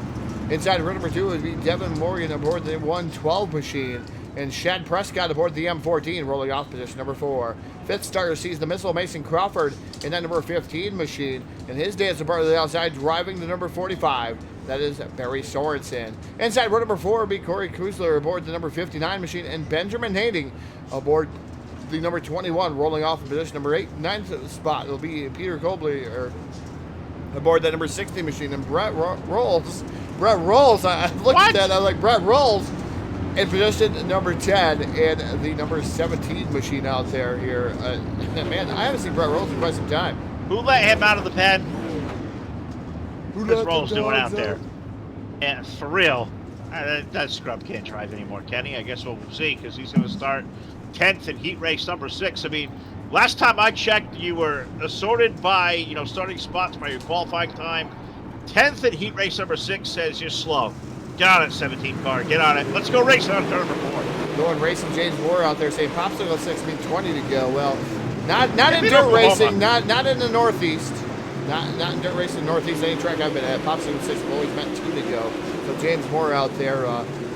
S2: Inside row number 2 would be Devin Morgan aboard the 112 machine. And Shad Prescott aboard the M14, rolling off position number 4. Fifth starter sees the missile, Mason Crawford, in that number 15 machine. And his dance aboard the outside, driving the number 45. That is Barry Sorensen. Inside row number 4 would be Corey Kuzler aboard the number 59 machine. And Benjamin Hading aboard the number 21, rolling off in position number 8. Ninth spot, it'll be Peter Cobley aboard that number 60 machine. And Brett Rolls, I looked at that, I was like, Brett Rolls in position number 10 and the number 17 machine out there here. Man, I haven't seen Brett Rolls in quite some time.
S4: Who let him out of the pen? What's Rolls doing out there? And for real, that scrub can't drive anymore, Kenny. I guess we'll see because he's going to start 10th in heat race number 6. I mean, last time I checked, you were assorted by, starting spots by your qualifying time. 10th at heat race number 6 says you're slow. Get on it, 17 car. Get on it. Let's go racing on turn number 4.
S2: Going racing James Moore out there saying Popsicle 6 means 20 to go. Well, not in
S4: Maybe
S2: dirt
S4: Oklahoma.
S2: racing, not in the Northeast. Not in dirt racing in the Northeast. Any track I've been at, Popsicle 6 have always meant 2 to go. So James Moore out there,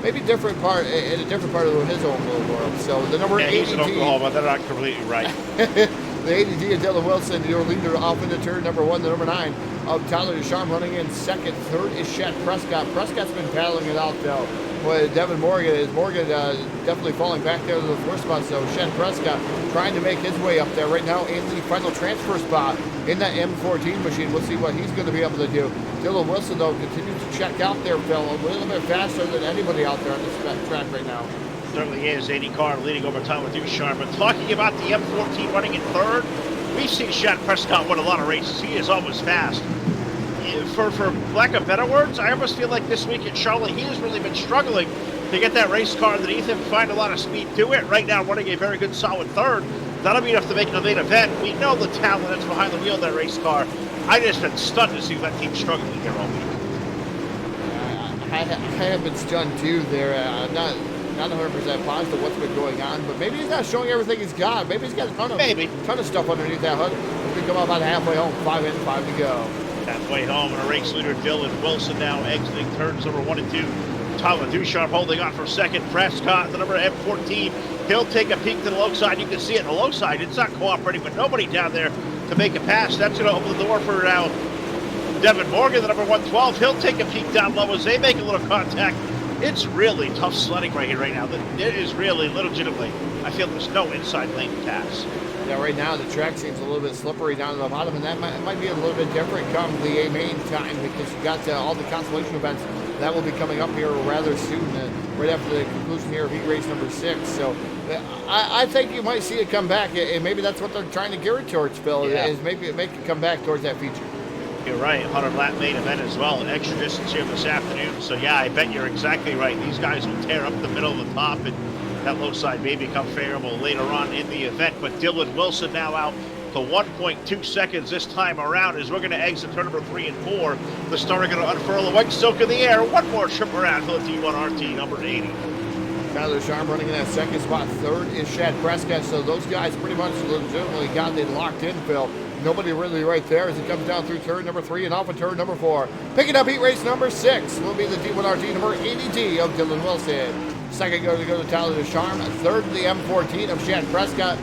S2: maybe different part in a different part of his own little world. So the number 80.
S4: He's in Oklahoma. They're not completely right.
S2: The ADD of Dylan Wilson, your leader off into turn number 1, the number 9 of Tyler Ducharme running in second. Third is Chet Prescott. Prescott's been battling it out though. With Devin Morgan, definitely falling back there to the first spot. So Chet Prescott trying to make his way up there right now in the final transfer spot in that M14 machine. We'll see what he's going to be able to do. Dylan Wilson though continues to check out there, Phil, a little bit faster than anybody out there on this track right now.
S4: Certainly is. 80 car leading over time with Ducharme. But talking about the M14 running in third, we've seen Chet Prescott win a lot of races. He is always fast. For lack of better words, I almost feel like this week at Charlotte, he has really been struggling to get that race car underneath him, find a lot of speed to it. Right now, running a very good, solid third. That'll be enough to make it a main event. We know the talent that's behind the wheel of that race car. I just been stunned to see that team struggling here all week.
S2: I have been stunned too there. Not 100% positive what's been going on, but maybe he's not showing everything he's got. Maybe he's got a ton of stuff underneath that hood. We come up about halfway home, 5 in, 5 to go.
S4: Halfway home, and a race leader, Dylan Wilson, now exiting turns number 1 and 2. Tyler Ducharme holding on for second. Prescott, the number M14. He'll take a peek to the low side. You can see it in the low side. It's not cooperating with nobody down there to make a pass. That's going to open the door for now Devin Morgan, the number 112. He'll take a peek down low as they make a little contact. It's really tough sledding right here, right now. It is really legitimately. I feel there's no inside lane to pass.
S2: Yeah, right now the track seems a little bit slippery down to the bottom, and that might be a little bit different come the main time because you got all the consolation events that will be coming up here rather soon, right after the conclusion here of heat race number 6. So I think you might see it come back, and maybe that's what they're trying to gear it towards, Phil, is maybe make it come back towards that feature.
S4: You're right, 100 lap main event as well, an extra distance here this afternoon. So yeah, I bet you're exactly right. These guys will tear up the middle of the top, and that low side may become favorable later on in the event. But Dylan Wilson now out to 1.2 seconds this time around as we're going to exit turn number 3 and 4. The starter going to unfurl the white silk in the air. One more trip around for the T1RT number 80.
S2: Tyler Ducharme running in that second spot. Third is Chet Prescott. So those guys pretty much legitimately got it locked in, Phil. Nobody really right there as it comes down through turn number 3 and off of turn number 4. Picking up heat race number 6 will be the T1RT number 80D of Dylan Wilson. Second goes to Tyler Ducharme. Third, the M14 of Chet Prescott.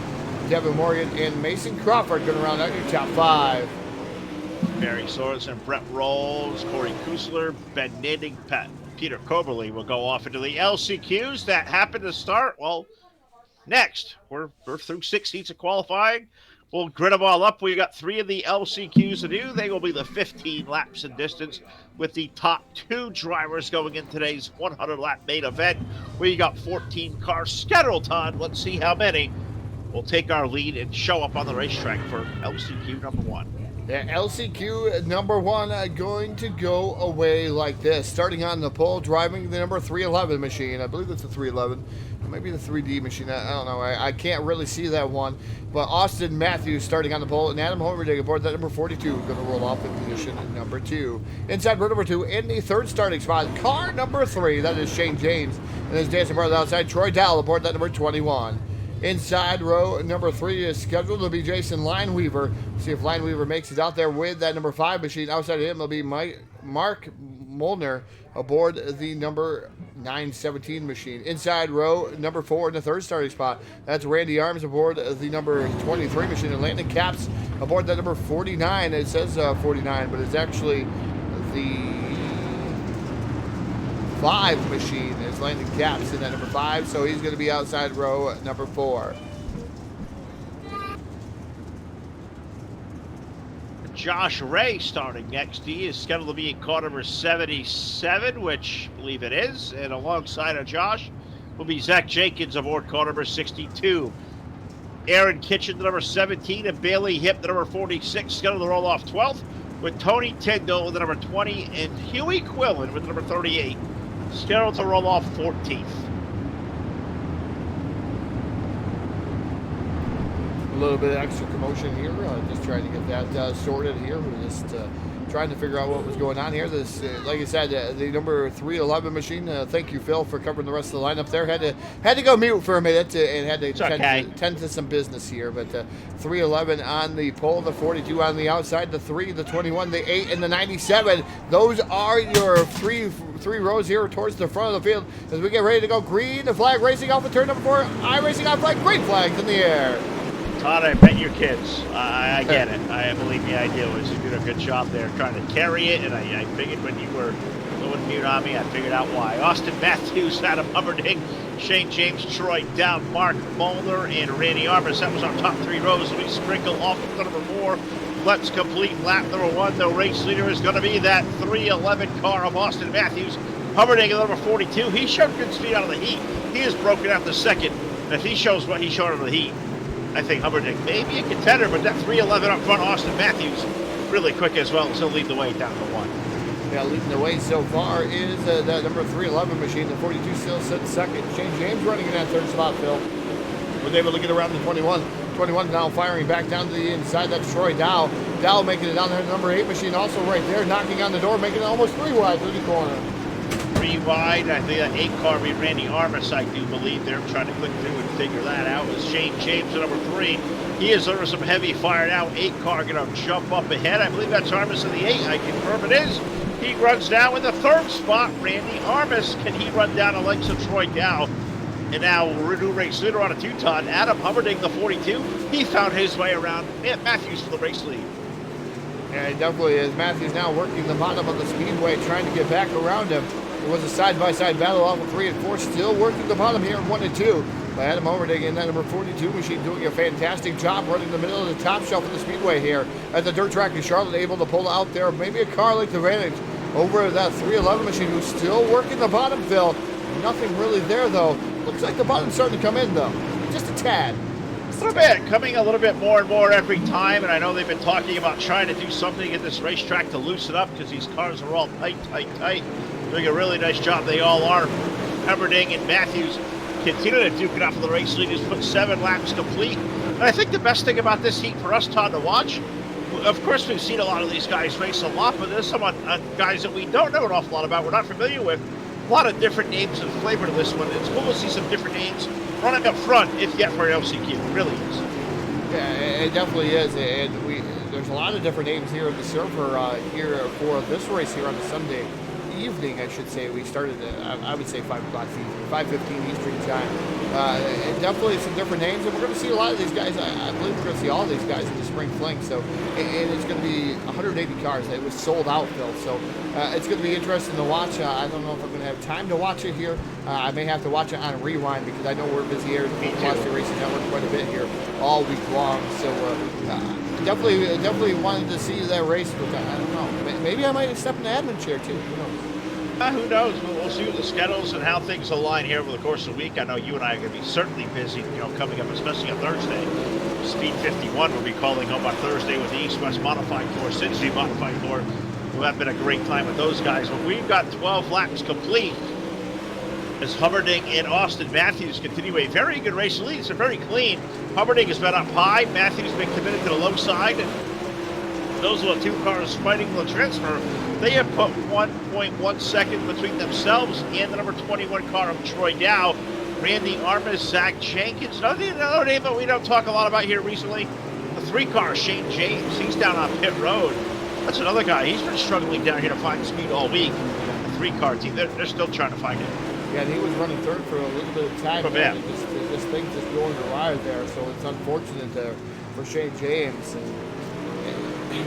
S2: Devin Morgan and Mason Crawford going to round out your top 5.
S4: Barry Sorensen, Brett Rolls, Corey Kusler, Ben Niding, Peter Coberly will go off into the LCQs that happen to start. Well, next, we're through 6 heats of qualifying. We'll grid them all up. We got 3 of the LCQs to do. They will be the 15 laps in distance with the top 2 drivers going in today's 100-lap main event. We got 14 cars scheduled on. Let's see how many will take our lead and show up on the racetrack for LCQ number 1.
S2: Yeah, LCQ number 1 going to go away like this. Starting on the pole, driving the number 311 machine. I believe it's the 311. Maybe the 3D machine. I don't know. I can't really see that one. But Austin Matthews starting on the pole, and Adam Homerding aboard that number 42. Going to roll off in position number 2. Inside row number 2 in the third starting spot. Car number 3. That is Shane James. And his dancing brother outside, Troy Dowell aboard that number 21. Inside row number 3 is scheduled to be Jason Lineweaver. See if Lineweaver makes it out there with that number 5 machine. Outside of him will be Mark Molnar aboard the number 917 machine. Inside row number 4 in the third starting spot. That's Randy Arms aboard the number 23 machine. And Landon Caps aboard that number 49. It says 49, but it's actually the 5 machine is Landon Caps in that number 5, so he's going to be outside row number 4.
S4: Josh Ray starting next. He is scheduled to be in car number 77, which I believe it is. And alongside of Josh will be Zach Jenkins aboard car number 62. Aaron Kitchen, the number 17, and Bailey Hip, the number 46, scheduled to roll off 12th, with Tony Tyndall with the number 20 and Huey Quillen with the number 38, scheduled to roll off 14th.
S2: A little bit of extra commotion here, just trying to get that sorted here. We're just trying to figure out what was going on here. This, like I said, the number 311 machine. Thank you, Phil, for covering the rest of the lineup there. Had to go mute for a minute and had to tend to some business here. But 311 on the pole, the 42 on the outside, the 3, the 21, the 8, and the 97. Those are your three rows here towards the front of the field as we get ready to go. Green flag racing off of turn number 4. iRacing on flag. Green flags in the air.
S4: Todd, I bet your kids. I get it. Believe me, I do. You did a good job there trying to carry it, and I figured when you were going mute on me, I figured out why. Austin Matthews, Adam Hubbarding, Shane James, Troy Down, Mark Mulder, and Randy Armas. That was our top 3 rows. We sprinkle off of number 4. Let's complete lap number 1. The race leader is going to be that 311 car of Austin Matthews. Hubbarding at number 42. He showed good speed out of the heat. He is broken out the second. And if he shows what he showed out of the heat, I think Hubbarding may be a contender, but that 311 up front, Austin Matthews, really quick as well, so lead the way down to 1.
S2: Yeah, leading the way so far is that number 311 machine. The 42 still sits second. Shane James running in that third spot, Phil. Was able to get around the 21. 21 now firing back down to the inside. That's Troy Dow. Dow making it down there. The number 8 machine also right there, knocking on the door, making it almost 3 wide through the corner.
S4: 3 wide. I think that 8 car be Randy Armas, I do believe. They're trying to click through and figure that out. It was Shane James at number 3. He is under some heavy fire now. 8 car going to jump up ahead. I believe that's Armas in the 8. I confirm it is. He runs down in the 3rd spot. Randy Armas. Can he run down the legs of Troy Dow? And now new race leader on a 2-ton. Adam Hubbarding, the 42. He found his way around. Matthews for the race lead.
S2: Yeah, he definitely is. Matthews now working the bottom of the speedway, trying to get back around him. It was a side-by-side battle off of 3 and 4, still working the bottom here in 1 and 2. By Adam Hubbarding in that number 42 machine doing a fantastic job running the middle of the top shelf of the speedway here at the dirt track in Charlotte, able to pull out there maybe a car length advantage over that 311 machine who's still working the bottom, Phil. Nothing really there, though. Looks like the bottom's starting to come in, though. Just a tad.
S4: A little bit. Coming a little bit more and more every time, and I know they've been talking about trying to do something at this racetrack to loosen up because these cars are all tight. Doing a really nice job. They all are. Hubbarding and Matthews continue to duke it out for the race leaders, put 7 laps complete. And I think the best thing about this heat for us, Todd, to watch, of course, we've seen a lot of these guys race a lot, but there's some guys that we don't know an awful lot about, we're not familiar with. A lot of different names and flavor to this one. It's cool to see some different names running up front, if yet for an LCQ. It really is.
S2: Yeah, it definitely is. And there's a lot of different names here in the server here for this race here on the Sunday evening, I should say. We started at, I would say 5 o'clock Eastern, 5:15 Eastern time. And definitely some different names, and we're going to see a lot of these guys. I believe we're going to see all these guys in the spring fling. So, and it's going to be 180 cars. It was sold out, Phil. So it's going to be interesting to watch. I don't know if I'm going to have time to watch it here. I may have to watch it on rewind because I know we're busy here at the Velocity Racing Network quite a bit here all week long. So definitely wanted to see that race, but I don't know. Maybe I might step in the admin chair too. Who knows?
S4: Who knows? We'll see the schedules and how things align here over the course of the week. I know you and I are going to be certainly busy, coming up, especially on Thursday. Speed 51 will be calling home on Thursday with the East-West Modified Tour, Cincy Modified Tour. We'll have been a great time with those guys. But we've got 12 laps complete as Hubbarding and Austin Matthews continue a very good race lead. It's very clean. Hubbarding has been up high. Matthews has been committed to the low side. And those are the 2 cars fighting the transfer. They have put 1.1 second between themselves and the number 21 car of Troy Dow. Randy Armas, Zach Jenkins. Another name that we don't talk a lot about here recently. The 3 car, Shane James. He's down on pit road. That's another guy. He's been struggling down here to find speed all week. The 3 car team, they're still trying to find him.
S2: Yeah, and he was running third for a little bit of time. This thing's just going awry there, so it's unfortunate for Shane James. And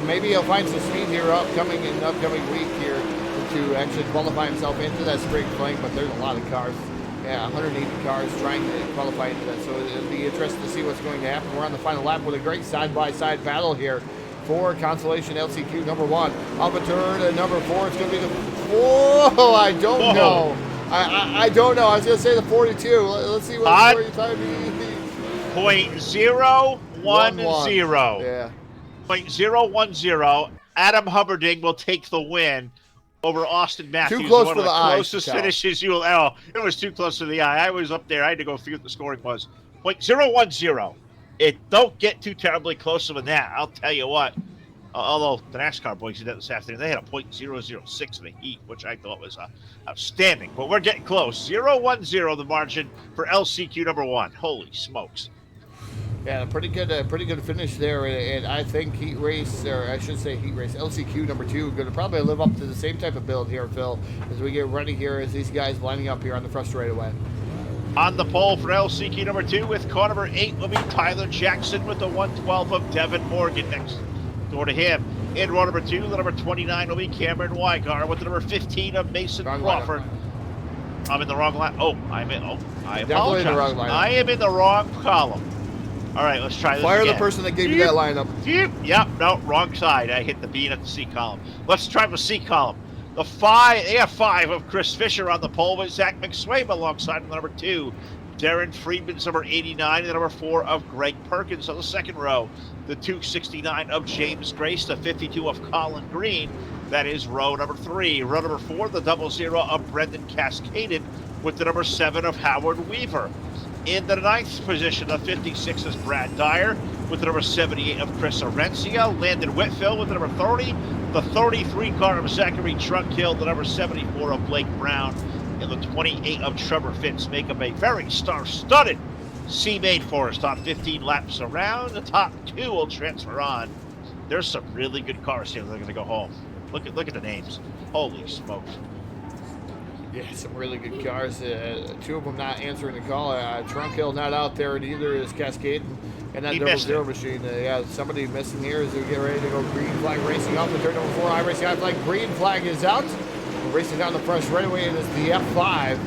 S2: maybe he'll find some speed here in the upcoming week here to actually qualify himself into that spring fling, but there's a lot of cars. Yeah, 180 cars trying to qualify into that, so it'll be interesting to see what's going to happen. We're on the final lap with a great side-by-side battle here for Consolation LCQ number 1. Off a turn at number 4, it's going to be the... Whoa, I don't know. I don't know. I was going to say the 42. Let's see what your time is.
S4: 0.010.
S2: Yeah.
S4: 0.010. Adam Hubbarding will take the win over Austin Matthews.
S2: Too close
S4: one
S2: for
S4: of the
S2: eye.
S4: closest finishes you will. Oh, it was too close to the eye. I was up there. I had to go figure what the scoring was. 0.010. It don't get too terribly close to that. I'll tell you what. Although the NASCAR boys did that this afternoon, they had a .006 in the heat, which I thought was outstanding. But we're getting close. 0-1-0 the margin for LCQ number 1. Holy smokes.
S2: Yeah, pretty good finish there, and I think Heat Race, or I should say Heat Race, LCQ number 2, going to probably live up to the same type of build here, Phil, as we get ready here as these guys lining up here on the front straightaway.
S4: On the pole for LCQ number 2 with car number 8 will be Tyler Jackson with the 112 of Devin Morgan next door to him. In row number 2, the number 29 will be Cameron Weigar with the number 15 of Mason Crawford. I'm in the wrong line. I apologize.
S2: In the wrong lineup.
S4: I am in the wrong column. All right, let's try this
S2: Fire
S4: again.
S2: the person that gave you that lineup.
S4: Yep, no, wrong side. I hit the B and at the C column. Let's try the C column. The AF5 of Chris Fisher on the pole with Zach McSwain alongside the number 2. Darren Friedman's number 89 and the number 4 of Greg Perkins on the second row. The 269 of James Grace, the 52 of Colin Green. That is row number 3. Row number 4, the 00 of Brendan Cascaded with the number 7 of Howard Weaver. In the 9th position, the 56 is Brad Dyer with the number 78 of Chris Arencia. Landon Whitfield with the number 30. The 33 car of Zachary Trunkill, the number 74 of Blake Brown, and the 28 of Trevor Fitz make up a very star-studded C-Main for us. Top 15 laps around. The top 2 will transfer on. There's some really good cars here that are going to go home. Look at the names. Holy smokes.
S2: Yeah, some really good cars. 2 of them not answering the call. Trunkill not out there, and either is Cascade and that 00 machine. Yeah, somebody missing here as we get ready to go. Green flag racing off the turn number 4. I racing out flag. Green flag is out. We're racing down the front straightaway, and it's the F5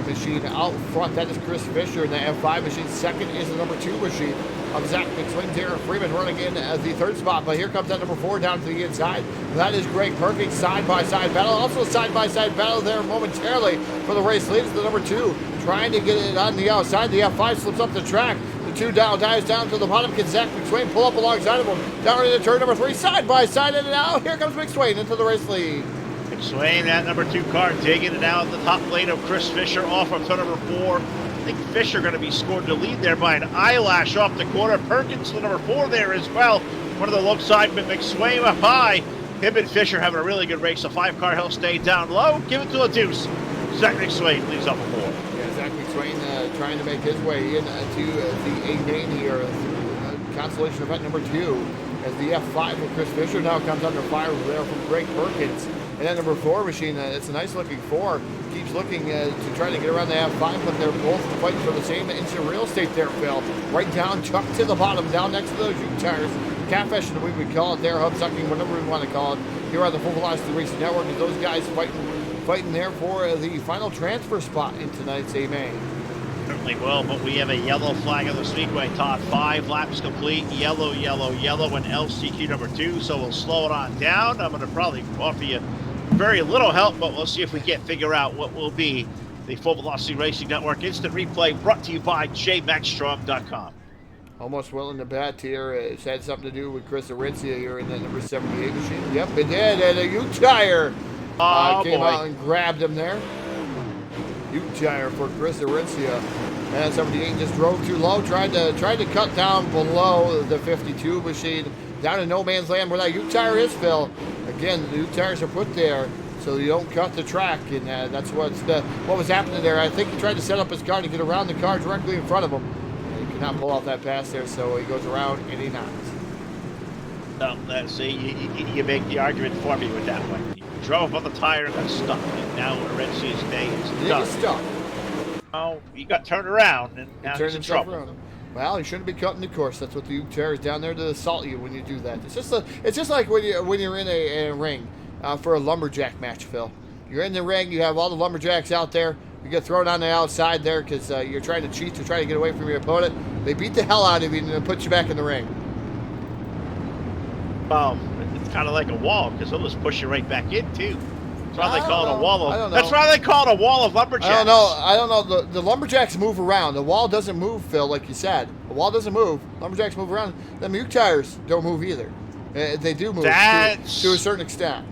S2: machine out front. That is Chris Fisher, and the F5 machine. Second is the number 2 machine of Zach McSwain. Darren Freeman running in as the 3rd spot, but here comes that number 4 down to the inside. That is Greg Perkins. Side-by-side battle. Also side-by-side battle there momentarily for the race lead. Is the number 2 trying to get it on the outside. The F5 slips up the track. The 2 down, dives down to the bottom. Can Zach McSwain pull up alongside of him? Down into turn number 3. Side-by-side in and out. Here comes McSwain into the race lead.
S4: McSwain, that number 2 car, digging it out at the top lane of Chris Fisher off of turn number 4. I think Fisher going to be scored to lead there by an eyelash off the corner. Perkins, the number 4 there as well. One of the low side, but McSwain up high. Him and Fisher having a really good race. The 5 car, he'll stay down low. Give it to a deuce. Zach McSwain leads up a 4.
S2: Yeah, Zach McSwain trying to make his way into the A-main here through consolation event number 2. As the F5 of Chris Fisher now comes under fire there from Greg Perkins. And then number 4 machine, it's a nice looking 4. Keeps looking to try to get around the F5, but they're both fighting for the same inch of real estate there, Phil. Right down, chucked to the bottom, down next to those U-tires. Catfish, the way we call it there, hub sucking, whatever we want to call it. Here on the Full Velocity Racing Network, and those guys fighting there for the final transfer spot in tonight's A-Main.
S4: Certainly will, but we have a yellow flag on the speedway, Todd. 5 laps complete. Yellow, yellow, yellow, and LCQ number 2, so we'll slow it on down. I'm going to probably offer you very little help, but we'll see if we can't figure out what will be the Full Velocity Racing Network Instant Replay brought to you by jmaxstrom.com.
S2: Almost willing to bet here. It's had something to do with Chris Arencia here in that number 78 machine. Yep, it did. And a U-tire came out and grabbed him there. U-tire for Chris Arencia. And 78 just drove too low. Tried to cut down below the 52 machine. Down in no man's land where that U-tire is, Phil. Again, the U-tires are put there so you don't cut the track, and that's what was happening there. I think he tried to set up his car to get around the car directly in front of him. He could not pull off that pass there, so he goes around and he knocks.
S4: No, let's see, you make the argument for me with that one. You drove on the tire and got stuck, and now Arencia's day is done.
S2: He's stuck.
S4: Oh, he got turned around, and now he's in trouble.
S2: Around. Well, you shouldn't be cutting the course. That's what the U-tire is down there to assault you when you do that. It's just like when you're in a ring for a lumberjack match, Phil. You're in the ring. You have all the lumberjacks out there. You get thrown on the outside there because you're trying to cheat to try to get away from your opponent. They beat the hell out of you and then put you back in the ring.
S4: It's kind of like a wall because they'll just push you right back in too. That's why they call it a wall of. That's why they call it a wall of lumberjacks.
S2: I don't know. The lumberjacks move around. The wall doesn't move, Phil, like you said. The wall doesn't move. Lumberjacks move around. The U-tires don't move either. They do move to a certain extent.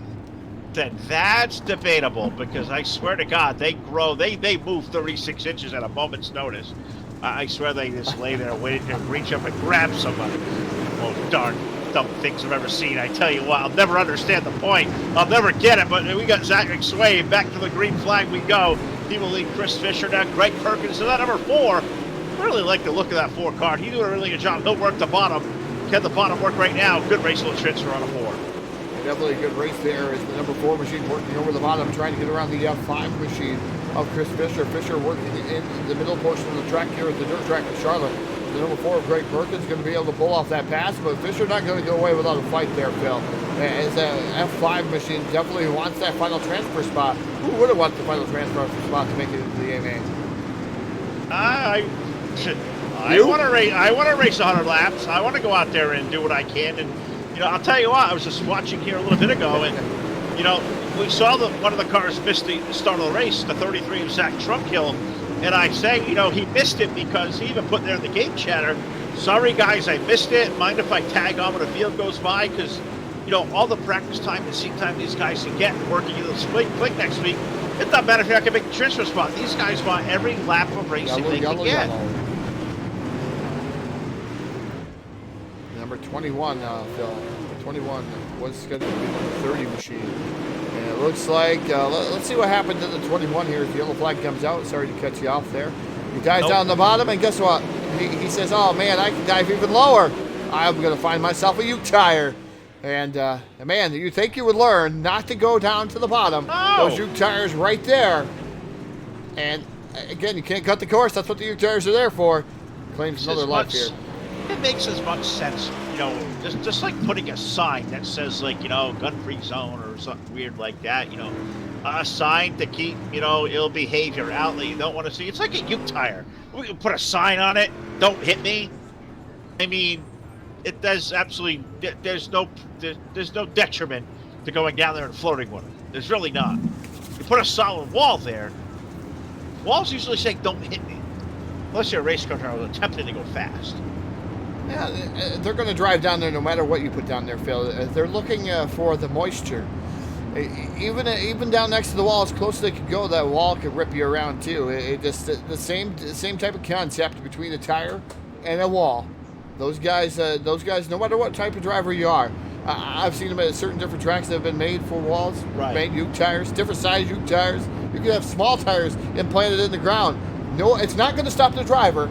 S4: Then that's debatable because I swear to God, they grow. They move 36 inches at a moment's notice. I swear they just lay there waiting to reach up and grab somebody. Oh darn! dumb things I've ever seen. I tell you what, I'll never understand the point. I'll never get it, but we got Zach McSwain. Back to the green flag we go. He will lead Chris Fisher down. Greg Perkins to that number 4. I really like the look of that 4 car. He's doing a really good job. He'll work the bottom. Get the bottom work right now. Good race, little transfer on a 4.
S2: Definitely a good race there as the number 4 machine working over the bottom, trying to get around the F5 machine of Chris Fisher. Fisher working in the middle portion of the track here at the dirt track of Charlotte. The number 4 of Greg Perkins going to be able to pull off that pass, but Fisher not going to go away without a fight there, Phil. As that F5 machine definitely wants that final transfer spot. Who would have wanted the final transfer spot to make it into the AMA?
S4: I want to race. I want to race 100 laps. I want to go out there and do what I can. And you know, I'll tell you what. I was just watching here a little bit ago, and you know, we saw one of the cars miss the start of the race, the 33 of Zach Trunkhill, and I say, you know, he missed it because he even put there in the game chatter, "Sorry guys, I missed it. Mind if I tag on when the field goes by?" Because you know, all the practice time and seat time these guys can get working in the Fling next week. It doesn't matter if you're not going to make the transfer spot. These guys want every lap of racing they can get.
S2: Number 21, Phil. 21 was scheduled to be number 30 machine. And it looks like, let's see what happened to the 21 here as the yellow flag comes out. Sorry to cut you off there. He dives down the bottom, and guess what? He says, oh man, I can dive even lower. I'm going to find myself a Uke tire. And man, you think you would learn not to go down to the bottom. Those Uke tires right there. And again, you can't cut the course. That's what the Uke tires are there for. Claims another life here.
S4: It makes as much sense, you know, just like putting a sign that says, like, you know, gun-free zone or something weird like that, you know, a sign to keep, you know, ill behavior out that you don't want to see. It's like a Uke tire. We can put a sign on it, don't hit me. I mean, it does absolutely, there's no detriment to going down there and flirting with it. There's really not. You put a solid wall there, walls usually say don't hit me. Unless you're a race car driver attempting to go fast.
S2: Yeah, they're going to drive down there no matter what you put down there, Phil. They're looking for the moisture. Even down next to the wall, as close as they could go, that wall could rip you around too. It just the same type of concept between a tire and a wall. Those guys, no matter what type of driver you are, I've seen them at certain different tracks that have been made for walls, made Uke tires, different size Uke tires. You can have small tires implanted in the ground. No, it's not going to stop the driver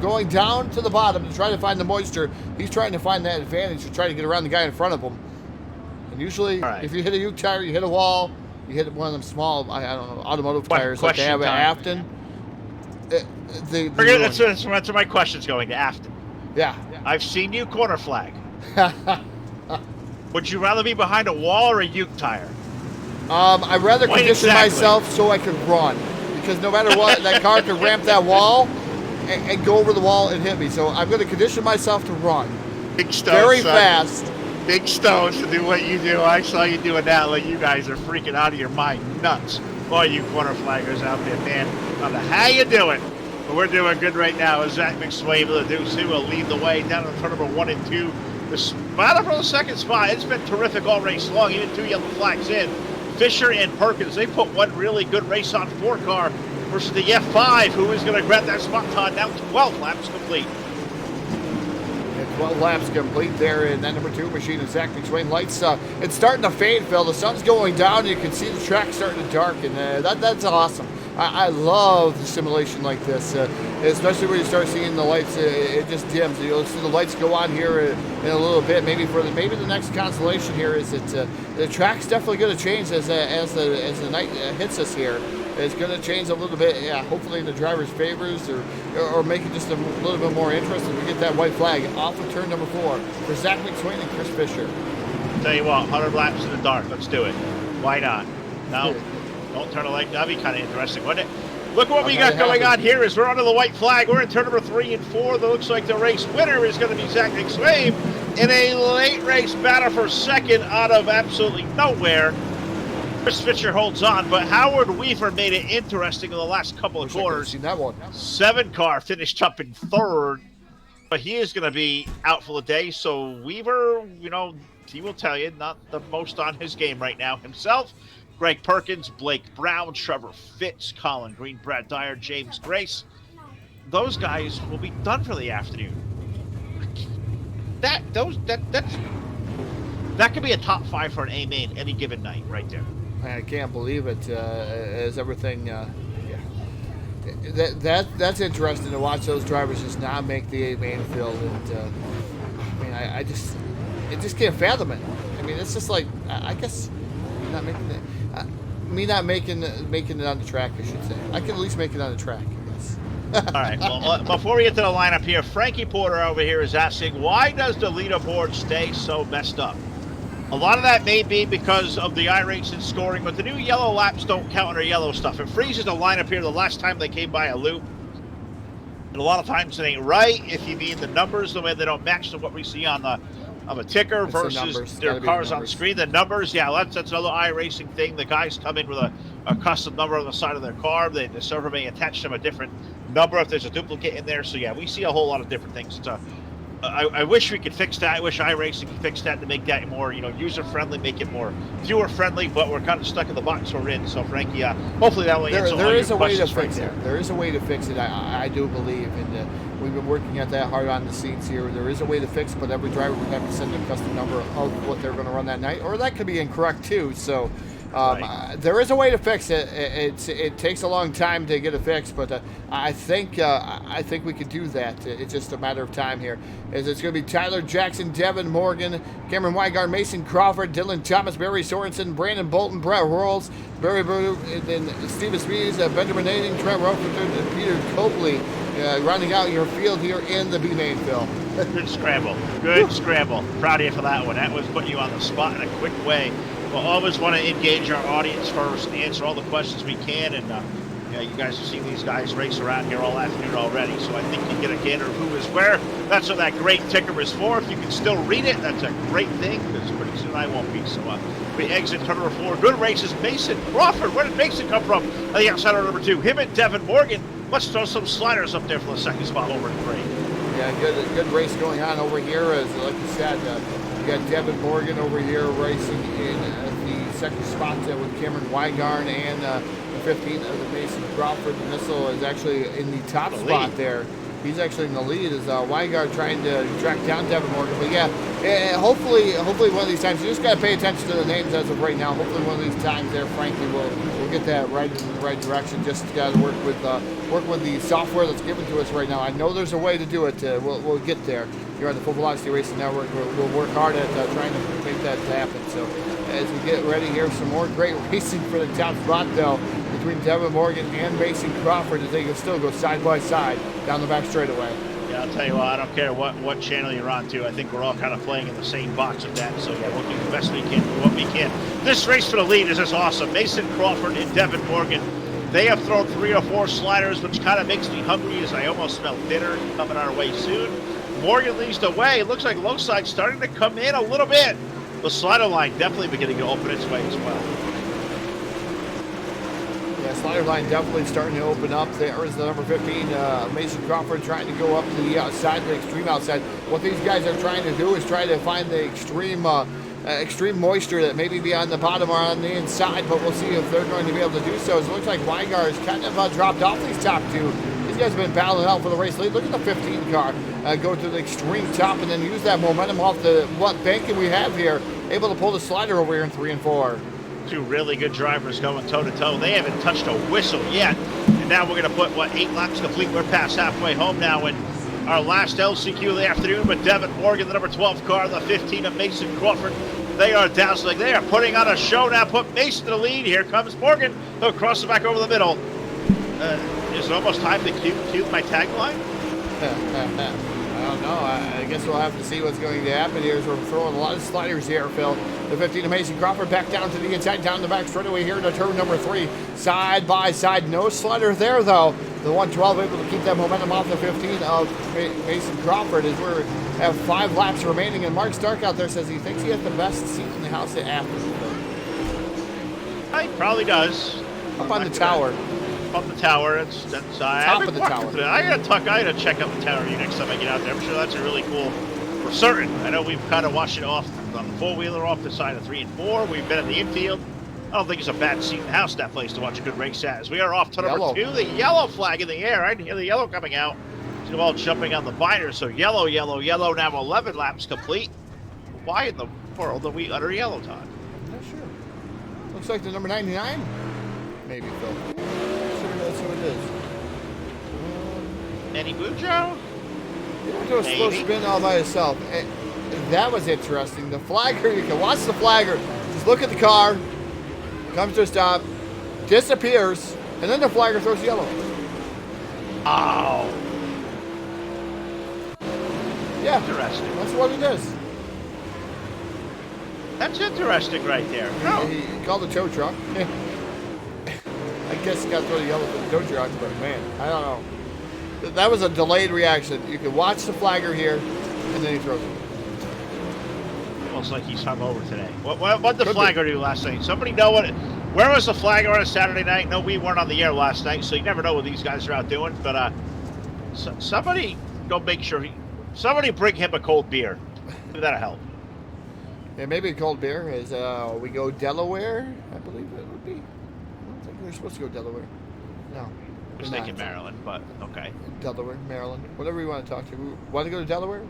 S2: going down to the bottom to try to find the moisture. He's trying to find that advantage to try to get around the guy in front of him. And usually, if you hit a Uke tire, you hit a wall, you hit one of them small, I don't know, automotive tires like they have at Afton.
S4: That's where my question's going, to Afton.
S2: Yeah.
S4: I've seen you corner flag. Would you rather be behind a wall or a Uke tire?
S2: I'd rather condition myself so I could run. Because no matter what, that car could ramp that wall and go over the wall and hit me. So I'm going to condition myself to run.
S4: Big stones,
S2: very fast.
S4: Big stones to do what you do. I saw you doing that. Like, you guys are freaking out of your mind. Nuts. All you corner flaggers out there, man. I don't know how you do it. But we're doing good right now. As Zach McSwain will lead the way down in front of number 1 and 2. The battle for the second spot. It's been terrific all race long. Even 2 yellow flags in. Fisher and Perkins, they put one really good race on 4 car versus the F5, who is going to grab that spot, Todd. Now 12 laps complete.
S2: And 12 laps complete there in that number 2 machine of Zach McSwain. Lights, it's starting to fade, Phil. The sun's going down. You can see the track starting to darken. That's awesome. I love the simulation like this, especially when you start seeing the lights. It just dims. You'll see the lights go on here in a little bit. Maybe the next consolation here is that the track's definitely going to change as the night hits us here. It's going to change a little bit. Yeah, hopefully in the driver's favors or make it just a little bit more interesting. We get that white flag off of turn number 4 for Zach McSwain and Chris Fisher.
S4: Tell you what, 100 laps in the dark. Let's do it. Why not? No. Don't turn a light. That'd be kind of interesting, wouldn't it? Look what we got going on here is we're under the white flag. We're in turn number 3 and 4. That looks like the race winner is going to be Zach McSwain in a late race battle for second out of absolutely nowhere. Chris Fisher holds on, but Howard Weaver made it interesting in the last couple of quarters.
S2: Seen that one.
S4: 7 car finished up in 3rd, but he is going to be out for the day. So Weaver, you know, he will tell you, not the most on his game right now himself. Greg Perkins, Blake Brown, Trevor Fitz, Colin Green, Brad Dyer, James Grace. Those guys will be done for the afternoon. that could be a top 5 for an A main any given night, right there.
S2: I can't believe it. As everything, yeah. That's interesting to watch those drivers just not make the 8 main field. And I mean, I just can't fathom it. I mean, it's just like I guess not making it. Me not making it on the track, I should say. I can at least make it on the track, I guess.
S4: All right. Well, before we get to the lineup here, Frankie Porter over here is asking, why does the leaderboard stay so messed up? A lot of that may be because of the iRacing scoring, but the new yellow laps don't count under yellow stuff. It freezes the lineup here the last time they came by a loop. And a lot of times it ain't right if you mean the numbers, the way they don't match to what we see on the ticker versus their cars on the screen. The numbers, yeah, that's another iRacing thing. The guys come in with a custom number on the side of their car. The server may attach them a different number if there's a duplicate in there. So yeah, we see a whole lot of different things. I wish we could fix that. I wish iRacing could fix that to make that more, user-friendly, make it more viewer-friendly, but we're kind of stuck in the box we're in. So, Frankie, hopefully that will answer all your questions. There is a way to fix it.
S2: There is a way to fix it, I do believe, and we've been working at that hard on the scenes here. There is a way to fix it, but every driver would have to send a custom number of what they're going to run that night, or that could be incorrect too. So there is a way to fix it. It takes a long time to get it fixed, but I think we could do that. It's just a matter of time here. As it's going to be Tyler Jackson, Devin Morgan, Cameron Weigart, Mason Crawford, Dylan Thomas, Barry Sorensen, Brandon Bolton, Brett Rolls, Barry Boo, and then Steven Speeds, Benjamin Nading, Trent Rutherford, and Peter Copley, rounding out your field here in the B main, Phil.
S4: Good scramble. Good scramble. Proud of you for that one. That was putting you on the spot in a quick way. We'll always want to engage our audience first and answer all the questions we can. And you guys have seen these guys race around here all afternoon already, so I think you get a gander of who is where. That's what that great ticker is for. If you can still read it, that's a great thing, because pretty soon I won't be. So we exit turn number 4. Good races. Mason Crawford. Where did Mason come from? On the outside of number 2. Him and Devin Morgan. Let's throw some sliders up there for the second spot over in 3.
S2: Yeah, good race going on over here. As like you said, you got Devin Morgan over here racing in the second spot with Cameron Weigart and the 15th of the Mason Crawford. The missile is actually in the top spot there. He's actually in the lead as Weigart trying to track down Devin Morgan. But yeah, hopefully one of these times, you just got to pay attention to the names as of right now. Hopefully one of these times there, Frankie, we'll get that right in the right direction. Just got to work with the software that's given to us right now. I know there's a way to do it. We'll get there. Here on the Full Velocity Racing Network, we'll work hard at trying to make that happen. So as we get ready here, some more great racing for the top spot, though, between Devin Morgan and Mason Crawford, as they can still go side by side down the back straightaway.
S4: Yeah, I'll tell you what, I don't care what channel you're on to. I think we're all kind of playing in the same box with that. So yeah, we'll do the best we can for what we can. This race for the lead is just awesome. Mason Crawford and Devin Morgan. They have thrown 3 or 4 sliders, which kind of makes me hungry as I almost smell dinner coming our way soon. Morgan leads the way. It looks like low side starting to come in a little bit. The slider line definitely beginning to open its way as well.
S2: Yeah, slider line definitely starting to open up. There is the number 15, Mason Crawford, trying to go up to the outside, the extreme outside. What these guys are trying to do is try to find the extreme moisture that maybe be on the bottom or on the inside, but we'll see if they're going to be able to do so. It looks like Weigart has kind of dropped off these top 2. These guys have been battling out for the race lead. Look at the 15 car go to the extreme top and then use that momentum off the banking we have here, able to pull the slider over here in 3 and 4.
S4: 2 really good drivers going toe-to-toe. They haven't touched a whistle yet. And now we're going to put, 8 laps complete. We're past halfway home now in our last LCQ of the afternoon. But Devin Morgan, the number 12 car, the 15 of Mason Crawford, they are dazzling. They are putting on a show now. Put Mason to the lead. Here comes Morgan. He'll cross it back over the middle. Is it almost time to cue my tagline?
S2: I don't know. I guess we'll have to see what's going to happen here as we're throwing a lot of sliders here, Phil. The 15 of Mason Crawford back down to the inside, down the back straightaway here to turn number 3. Side by side. No slider there, though. The 112 able to keep that momentum off the 15 of Mason Crawford as we have 5 laps remaining. And Mark Stark out there says he thinks he has the best seat in the house after.
S4: He probably does.
S2: Up on the tower.
S4: Up the tower.
S2: Top of the tower.
S4: I gotta check out the tower next time I get out there. I'm sure that's a really cool. For certain. I know we've kind of watched it off on the 4-wheeler off the side of 3 and 4. We've been at the infield. I don't think it's a bad seat in the house, that place, to watch a good race at. As we are off to number 2, the yellow flag in the air. I can hear the yellow coming out. all jumping on the binder. So yellow, yellow, yellow. Now 11 laps complete. Why in the world are we under yellow, Todd?
S2: I'm not sure. Looks like the number 99. Maybe, Phil. Sure, that's who it is.
S4: Any blue, Joe?
S2: He went to a slow spin all by himself. And that was interesting. The flagger, you can watch the flagger. Just look at the car. Comes to a stop. Disappears. And then the flagger throws yellow.
S4: Oh.
S2: Yeah.
S4: Interesting.
S2: That's what it is.
S4: That's interesting right there. No.
S2: He called the tow truck. I guess he got to throw the yellow for the tow truck, but man, I don't know. That was a delayed reaction. You can watch the flagger here, and then he throws it.
S4: Almost like he's hungover today. What did the flagger do last night? Somebody know what? Where was the flagger on a Saturday night? No, we weren't on the air last night, so you never know what these guys are out doing. But somebody go make sure somebody bring him a cold beer. Maybe that'll help.
S2: Yeah, maybe a cold beer is we go Delaware, I believe it would be. I don't think we're supposed to go Delaware. No.
S4: I was thinking Maryland, but okay.
S2: Delaware, Maryland, whatever you want to talk to. We want to go to Delaware?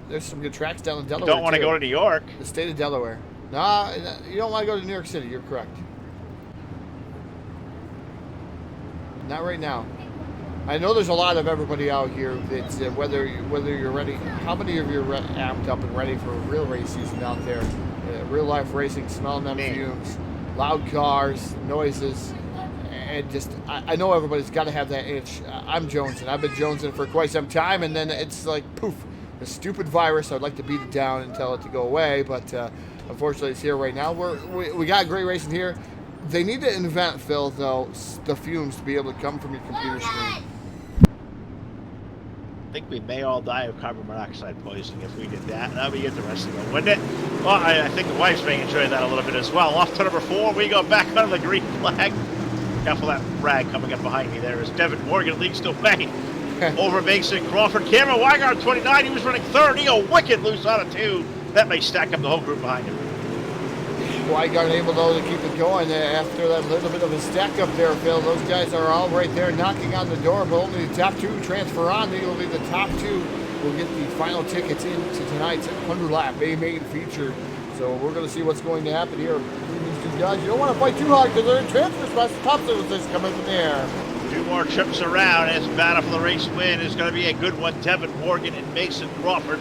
S2: There's some good tracks down in Delaware.
S4: You don't want to go to New York.
S2: The state of Delaware. Nah, you don't want to go to New York City. You're correct. Not right now. I know there's a lot of everybody out here that's whether you're ready. How many of you are amped up and ready for a real race season out there? Real life racing, smelling them fumes, loud cars, noises, and just I know everybody's got to have that itch. I'm jonesing. I've been jonesing for quite some time, and then it's like poof, the stupid virus. I'd like to beat it down and tell it to go away, but unfortunately, it's here right now. We got great racing here. They need to invent, Phil, though, the fumes to be able to come from your computer screen.
S4: I think we may all die of carbon monoxide poisoning if we did that. That would be interesting, wouldn't it? Well, I think the wives may enjoy that a little bit as well. Off to number 4, we go back on the green flag. Careful that rag coming up behind me there as Devin Morgan leads the way. Over Mason Crawford. Cameron Weigart, 29. He was running third. He got wicked loose out of 2. That may stack up the whole group behind him.
S2: Weigart able, though, to keep it going after that little bit of a stack up there, Phil. Those guys are all right there knocking on the door, but only the top 2 transfer on. Only the top 2 will get the final tickets into tonight's 100-lap main feature. So we're going to see what's going to happen here between these 2 guys. You don't want to fight too hard because they're in transfer spots. The top 2 is coming from there.
S4: 2 more trips around. His battle for the race win is going to be a good one. Devin Morgan and Mason Crawford.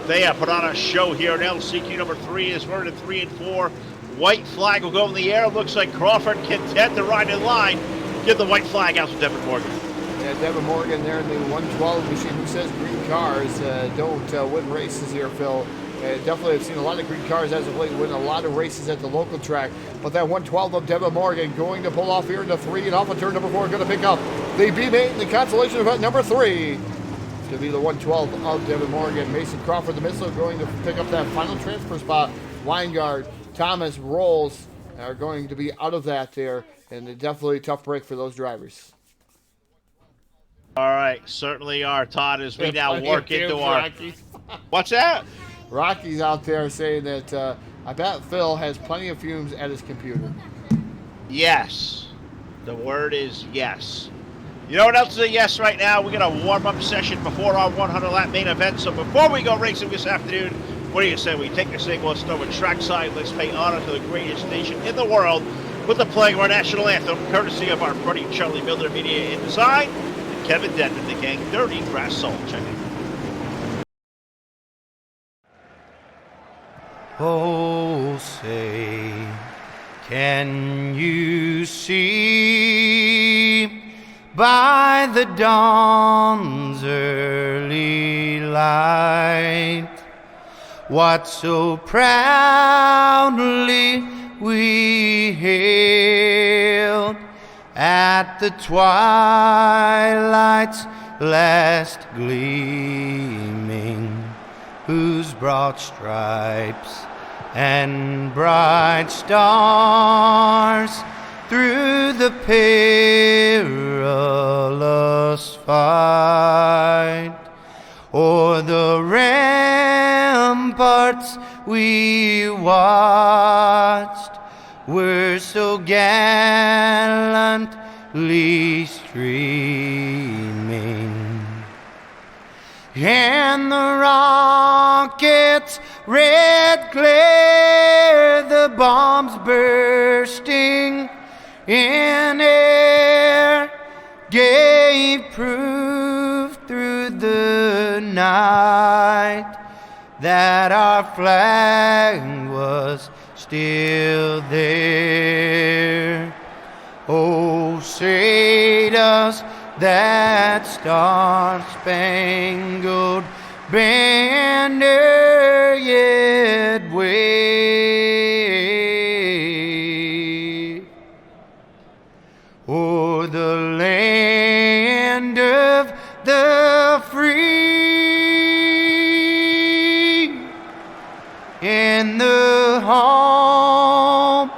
S4: They have put on a show here. And LCQ number 3 is running 3 and 4. White flag will go in the air. Looks like Crawford content to ride in line. Give the white flag out to Devin Morgan.
S2: Yeah, Devin Morgan there in the 112 machine. Who says green cars don't win races here, Phil? Definitely have seen a lot of green cars as of late win a lot of races at the local track. But that 112 of Devin Morgan going to pull off here into 3 and off of turn number 4. Going to pick up the B-Mate in the consolation event number 3. It's going to be the 112 of Devin Morgan. Mason Crawford, the missile, going to pick up that final transfer spot. Weingart, Thomas, Rolls are going to be out of that there, and definitely a tough break for those drivers.
S4: All right, certainly are, Todd, as we now work into our...
S2: Rockies.
S4: What's that?
S2: Rocky's out there saying that I bet Phil has plenty of fumes at his computer.
S4: Yes. The word is yes. You know what else is a yes right now? We got a warm-up session before our 100-lap main event, so before we go racing this afternoon, what do you say we take a single, let's start with trackside, let's pay honor to the greatest nation in the world with the playing of our national anthem, courtesy of our buddy Charlie Miller Media in Design, and Kevin Denton, the Gang Dirty Grass Soul. Check it.
S1: Oh, say, can you see by the dawn's early light what so proudly we hailed at the twilight's last gleaming, whose broad stripes and bright stars through the perilous fight o'er the ramparts we watched were so gallantly streaming. and the rockets' red glare, the bombs bursting in air, gave proof through the night that our flag was still there. Oh, say does that star-spangled banner yet wave o'er the land of the free and the home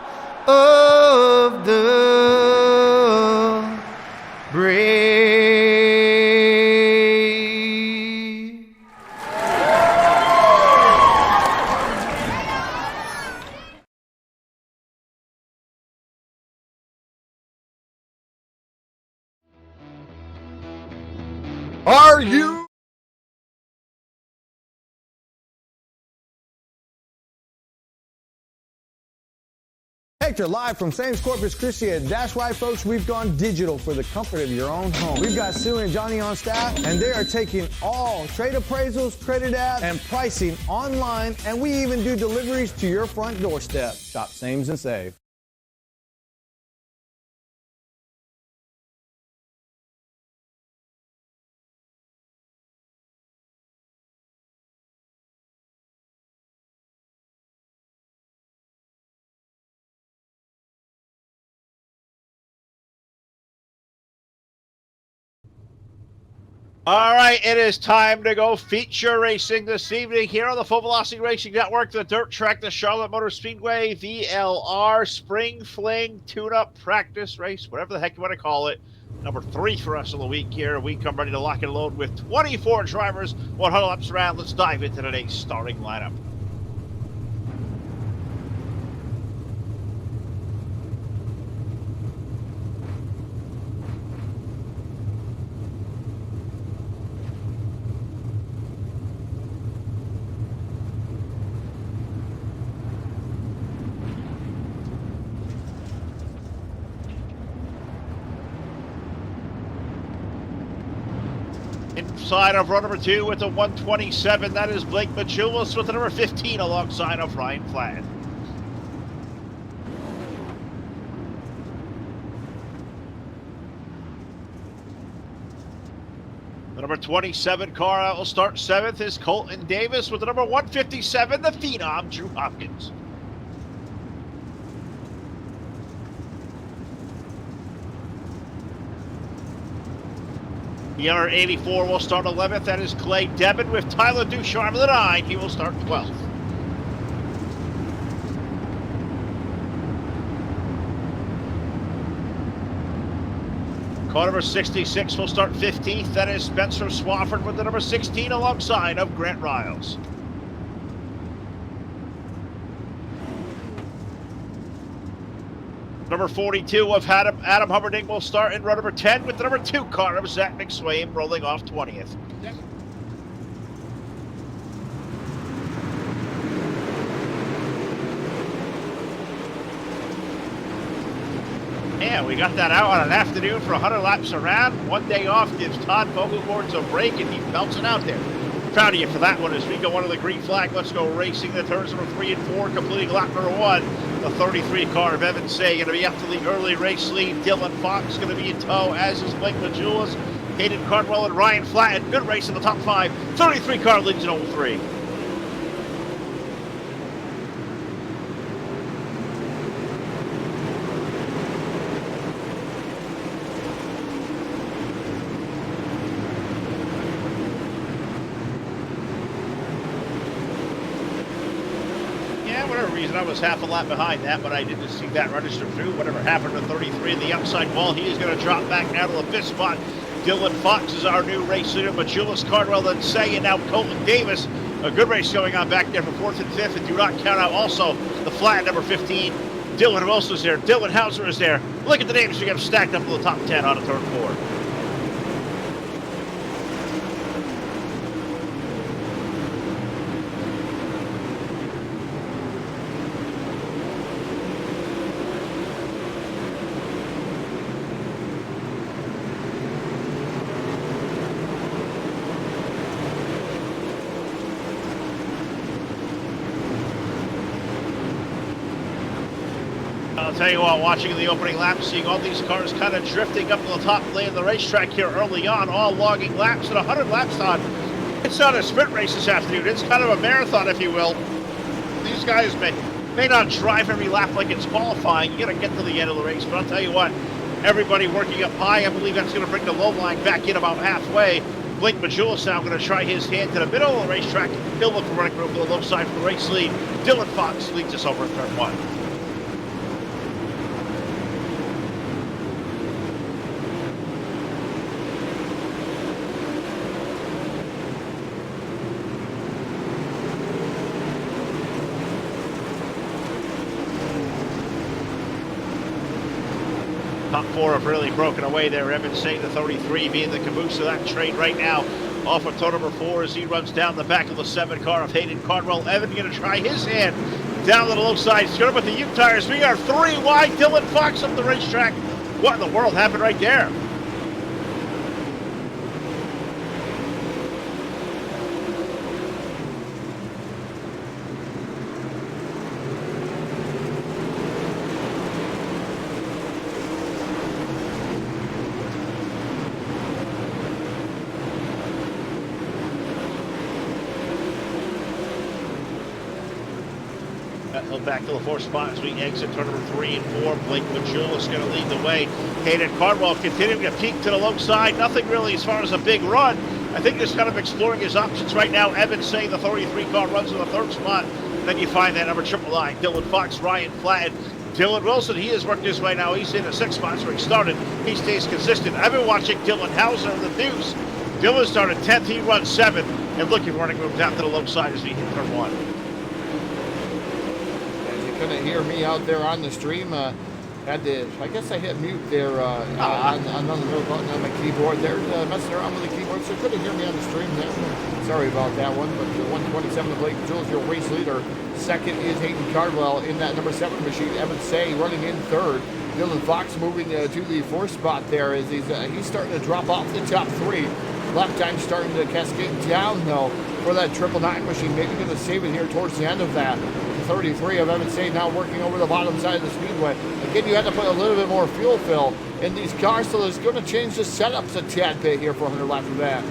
S1: of the brave.
S2: Are you?
S5: Hector, live from Sames Corpus Christi, and that's right, folks, we've gone digital for the comfort of your own home. We've got Sue and Johnny on staff, and they are taking all trade appraisals, credit apps, and pricing online, and we even do deliveries to your front doorstep. Shop Sames and save.
S4: All right, it is time to go feature racing this evening here on the Full Velocity Racing Network, the dirt track, the Charlotte Motor Speedway, VLR, Spring Fling, Tune-Up, Practice Race, whatever the heck you want to call it. Number 3 for us of the week here. We come ready to lock and load with 24 drivers, 100 laps around. Let's dive into today's starting lineup. Inside of row number 2 with the 127, that is Blake Machulis with the number 15 alongside of Ryan Flatt. The number 27 car out will start 7th is Colton Davis with the number 157, the Phenom, Drew Hopkins. The number 84 will start 11th. That is Clay Devon with Tyler Ducharme. The 9, he will start 12th. Car number 66 will start 15th. That is Spencer Swafford with the number 16 alongside of Grant Riles. Number 42 of Adam Hubbarding will start in row number 10 with the number 2 car of Zach McSwain rolling off 20th. Yeah, we got that out on an afternoon for 100 laps around. 1 day off gives Todd Vogelborns a break, and he belts it out there. Proud of you for that one as we go under the green flag. Let's go racing the turns number 3 and 4, completing lap number 1. The 33 car of Evan Say going to be up to the early race lead. Dylan Fox going to be in tow, as is Blake Majulis, Hayden Cardwell, and Ryan Flatten. Good race in the top 5. 33 car leads in 03. I was half a lap behind that, but I didn't see that register through. Whatever happened to 33 in the outside wall, he is going to drop back now to the 5th spot. Dylan Fox is our new race leader, but Julius Cardwell and Say, and now Colton Davis. A good race going on back there for 4th and 5th, and do not count out also the flat number 15. Dylan Wilson is there. Dylan Hauser is there. Look at the names we got stacked up in the top 10 on a turn 4. I'll tell you what, watching the opening lap, seeing all these cars kind of drifting up to the top lane of the racetrack here early on, all logging laps at 100 laps on. It's not a sprint race this afternoon. It's kind of a marathon, if you will. These guys may not drive every lap like it's qualifying. You got to get to the end of the race. But I'll tell you what, everybody working up high, I believe that's going to bring the low line back in about halfway. Blake Majulis now going to try his hand to the middle of the racetrack. He'll look for running room to the low side for the race lead. Dylan Fox leads us over in turn 1. Top 4 have really broken away there. Evan Sane, the 33, being the caboose of that trade right now. Off of toe number 4 as he runs down the back of the 7 car of Hayden Cardwell. Evan going to try his hand down to the low side. Skirting with the U tires. We are 3 wide. Dylan Fox up the racetrack. What in the world happened right there? Back to the 4th spot as we exit turn number 3 and 4. Blake Majulis going to lead the way. Hayden Cardwell continuing to peak to the low side. Nothing really as far as a big run. I think just kind of exploring his options right now. Evan Say, the 33 car, runs in the 3rd spot. Then you find that number 999, Dylan Fox, Ryan Flatton. Dylan Wilson, he has worked his way now. He's in the 6th spot where he started. He stays consistent. I've been watching Dylan Hauser in the deuce. Dylan started 10th. He runs 7th. And looking running room down to the low side as we hit turn 1.
S2: Couldn't hear me out there on the stream. Had to, I guess I hit mute there on another little button on my keyboard there, messing around with the keyboard, so couldn't hear me on the stream there. Sorry about that one, but the 127 of Blake Jules, your race leader. 2nd is Hayden Cardwell in that number 7 machine. Evan Say running in 3rd. Dylan Fox moving to the 4th spot there as he's starting to drop off the top 3. Lap time starting to cascade down though for that 999 machine. Maybe going to save it here towards the end of that. 33 of Evan Say now working over the bottom side of the speedway. Again, you had to put a little bit more fuel fill in these cars, so it's going to change the setups a tad bit here for 100 laps of that.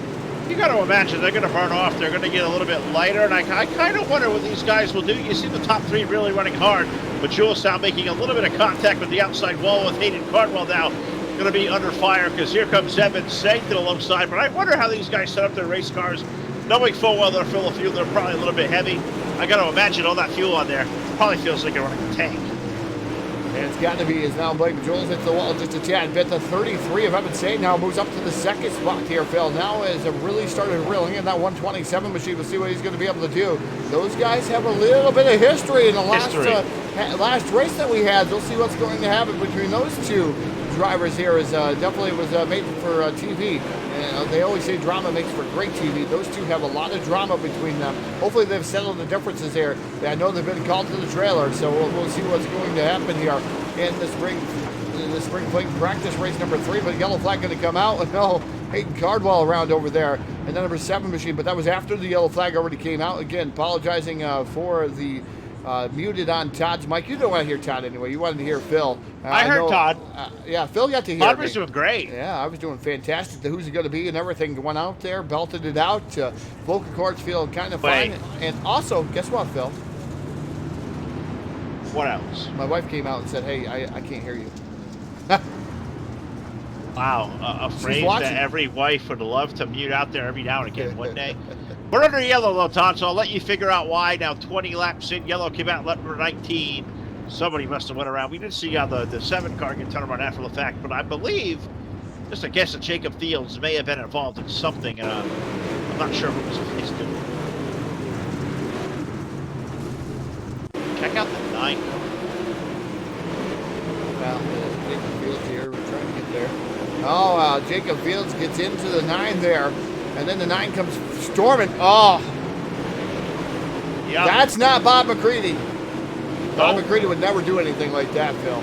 S4: You got to imagine they're going to burn off. They're going to get a little bit lighter, and I kind of wonder what these guys will do. You see the top 3 really running hard, but Jules now making a little bit of contact with the outside wall with Hayden Cardwell now going to be under fire because here comes Evan Say to the low side. But I wonder how these guys set up their race cars. Knowing full well they're full of fuel, they're probably a little bit heavy. I got to imagine all that fuel on there probably feels like you're running a tank.
S2: And it's got to be as now Blake Jules hits the wall just a tad bit. The 33 of Evan Say now moves up to the 2nd spot here, Phil. Now as it really started reeling in that 127 machine, we'll see what he's going to be able to do. Those guys have a little bit of history in the last race that we had. We'll see what's going to happen between those 2 drivers here. Is definitely was made for TV. They always say drama makes for great TV. Those 2 have a lot of drama between them. Hopefully they've settled the differences here. I know they've been called to the trailer, so we'll see what's going to happen here in the spring Fling practice race number 3. But yellow flag going to come out. No, Hayden Cardwell around over there. And then number 7 machine, but that was after the yellow flag already came out. Again, apologizing for the muted on Todd's mic. You don't want to hear Todd anyway. You wanted to hear Phil.
S4: I heard Todd.
S2: Yeah, Phil got to hear
S4: Todd was doing great.
S2: Yeah, I was doing fantastic. The Who's It Going to Be and everything went out there, belted it out. Vocal cords feel kind of fine. And also, guess what, Phil?
S4: What else?
S2: My wife came out and said, hey, I can't hear you.
S4: Wow, a phrase that every wife would love to mute out there every now and again, wouldn't they? We're under yellow though, Todd, so I'll let you figure out why. Now 20 laps in, yellow came out lap number 19. Somebody must have went around. We didn't see the 7 car get turned around after the fact, but I believe, just a guess, that Jacob Fields may have been involved in something, and I'm not sure what was his doing. Check out the 9 car.
S2: Well, Jacob Fields here, we're trying to get there. Oh, Jacob Fields gets into the 9 there, and then the 9 comes storming. Oh,
S4: yeah,
S2: that's not Bob McCready. Bob McCready would never do anything like that, Phil.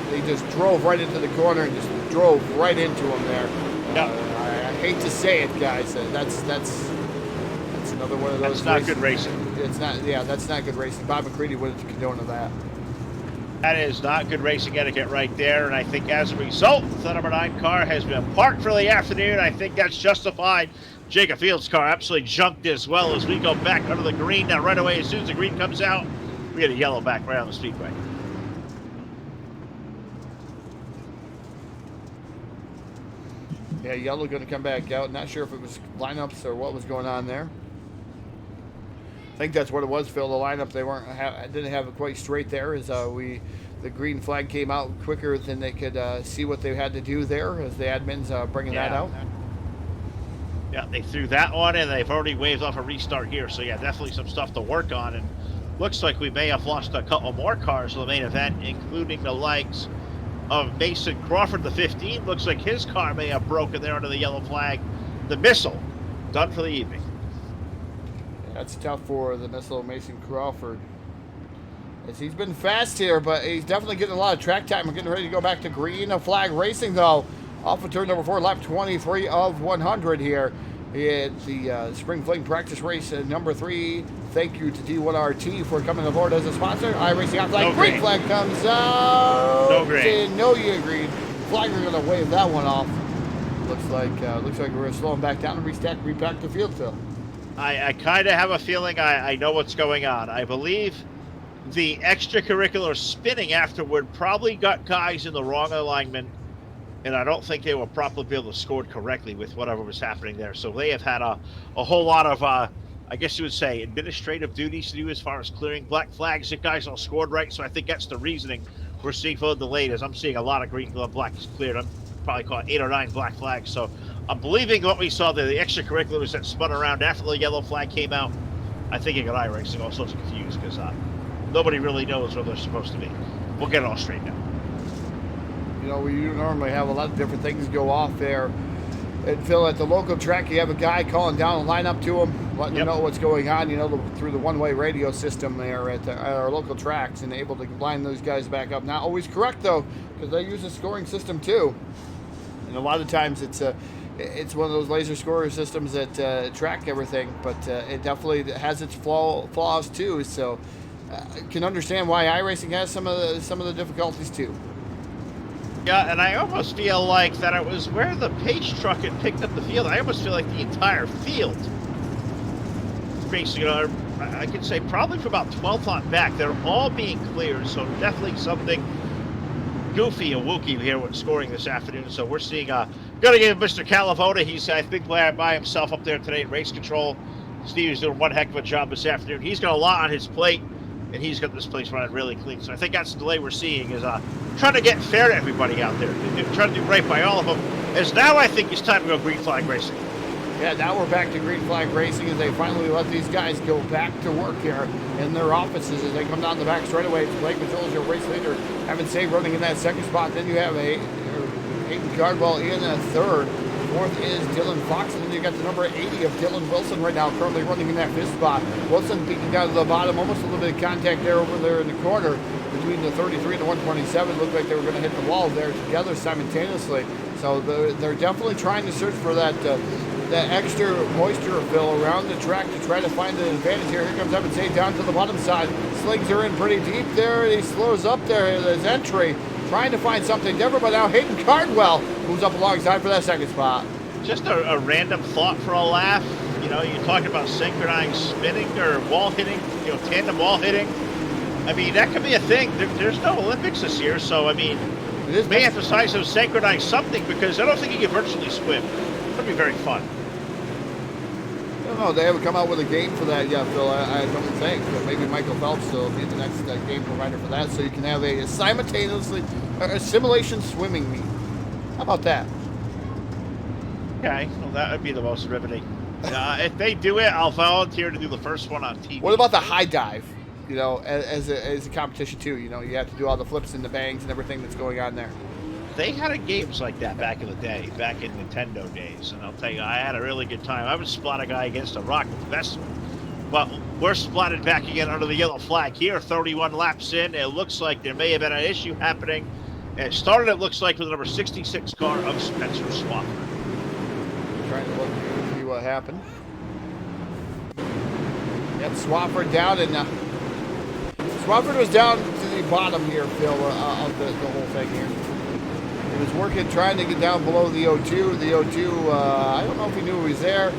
S2: They just drove right into the corner and just drove right into him there. I hate to say it, guys. That's another one of those.
S4: That's not good racing.
S2: It's not. Yeah, that's not good racing. Bob McCready wouldn't condone that.
S4: That is not good racing etiquette right there, and I think as a result, the number 9 car has been parked for the afternoon. I think that's justified. Jacob Field's car absolutely junked as well as we go back under the green. Now right away, as soon as the green comes out, we get a yellow back right on the speedway.
S2: Yeah, yellow going to come back out. Not sure if it was lineups or what was going on there. I think that's what it was, Phil. The lineup, they didn't have it quite straight there as the green flag came out quicker than they could see what they had to do there as the admins bringing that out.
S4: Yeah, they threw that on and they've already waved off a restart here. So yeah, definitely some stuff to work on. And looks like we may have lost a couple more cars in the main event, including the likes of Mason Crawford, the 15. Looks like his car may have broken there under the yellow flag. The Missile, done for the evening.
S2: That's tough for the Missile Mason Crawford. As he's been fast here, but he's definitely getting a lot of track time. We're getting ready to go back to green flag racing, though. Off of turn number 4, lap 23 of 100 here. It's the Spring Fling practice race number 3. Thank you to D1RT for coming aboard as a sponsor. iRacing out flag. Green flag comes out.
S4: No green.
S2: No, you agreed. Flagger going to wave that one off. Looks like we're going to slow him back down and repack the field, Phil.
S4: I kind of have a feeling I know what's going on. I believe the extracurricular spinning afterward probably got guys in the wrong alignment, and I don't think they were properly able to score correctly with whatever was happening there. So they have had a whole lot of, I guess you would say, administrative duties to do as far as clearing black flags. The guys all scored right, so I think that's the reasoning we're seeing for the delayed, as I'm seeing a lot of green blacks cleared. I'm probably caught 8 or 9 black flags. So I'm believing what we saw there, the extracurriculars that spun around after the yellow flag came out. I think it got iRacing all sorts of confused because nobody really knows where they're supposed to be. We'll get it all straightened out.
S2: You know, we normally have a lot of different things go off there. And Phil, at the local track, you have a guy calling down a lineup to him, letting you know what's going on, through the one-way radio system there at our local tracks, and able to line those guys back up. Not always correct, though, because they use a scoring system, too. And a lot of times it's one of those laser scorer systems that track everything, but it definitely has its flaws, too. So I can understand why iRacing has some of the difficulties, too.
S4: Yeah, and I almost feel like that it was where the pace truck had picked up the field. I almost feel like the entire field, basically, I could say probably for about 12th on back, they're all being cleared. So definitely something goofy and wooky here with scoring this afternoon. So we're seeing, gonna give Mr. Calavoda. He's, I think, by himself up there today at race control. Steve's doing one heck of a job this afternoon. He's got a lot on his plate, and he's got this place running really clean. So I think that's the delay we're seeing is trying to get fair to everybody out there. Trying to do right by all of them. As now I think it's time to go green flag racing.
S2: Yeah, now we're back to green flag racing as they finally let these guys go back to work here in their offices as they come down the back straightaway. Blake Mitchell is your race leader. Evan Say running in that second spot. Then you have Hayden Cardwell in third. Fourth is Dylan Fox, and then you got the number 80 of Dylan Wilson right now, currently running in that fifth spot. Wilson peeking down to the bottom, almost a little bit of contact there over there in the corner between the 33 and the 127. Looked like they were going to hit the wall there together simultaneously. So they're definitely trying to search for that extra moisture fill around the track to try to find an advantage here. Here comes Evan Say down to the bottom side. Slings are in pretty deep there. He slows up there at his entry, trying to find something different, but now Hayden Cardwell moves up alongside for that second spot.
S4: Just a random thought for a laugh. You're talking about synchronized spinning or wall hitting, tandem wall hitting. I mean, that could be a thing. There's no Olympics this year, so, I mean, it may emphasize them synchronize something because I don't think you can virtually swim. It'll be very fun.
S2: I don't know. They haven't come out with a game for that yet, Phil. I don't think. But maybe Michael Phelps will be the next game provider for that, so you can have a simulation swimming meet. How about that?
S4: Okay, well, that would be the most riveting. If they do it, I'll volunteer to do the first one on TV.
S2: What about the high dive? As a competition too. You have to do all the flips and the bangs and everything that's going on there.
S4: They had games like that back in the day, back in Nintendo days, and I'll tell you, I had a really good time. I would spot a guy against a rock investment, but we're spotted back again under the yellow flag here, 31 laps in. It looks like there may have been an issue happening. And it started, it looks like, with the number 66 car of Spencer Swafford.
S2: Trying to look to see what happened. Yep, Swafford down, and Swafford was down to the bottom here, Phil, of the whole thing here. He was working, trying to get down below the O2. The O2, I don't know if he knew he was there.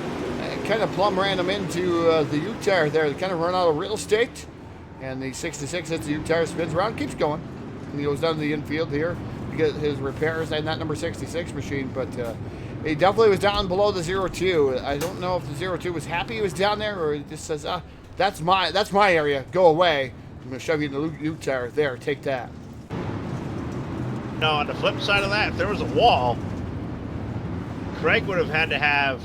S2: Kind of plumb ran him into the U tire there. They kind of run out of real estate. And the 66 hits the U tire, spins around, keeps going. And he goes down to the infield here to get his repairs and that number 66 machine. But he definitely was down below the 02. I don't know if the 02 was happy he was down there, or he just says, that's my area, go away. I'm going to shove you in the U tire. There, take that.
S4: No, on the flip side of that, if there was a wall, Craig would have had to have,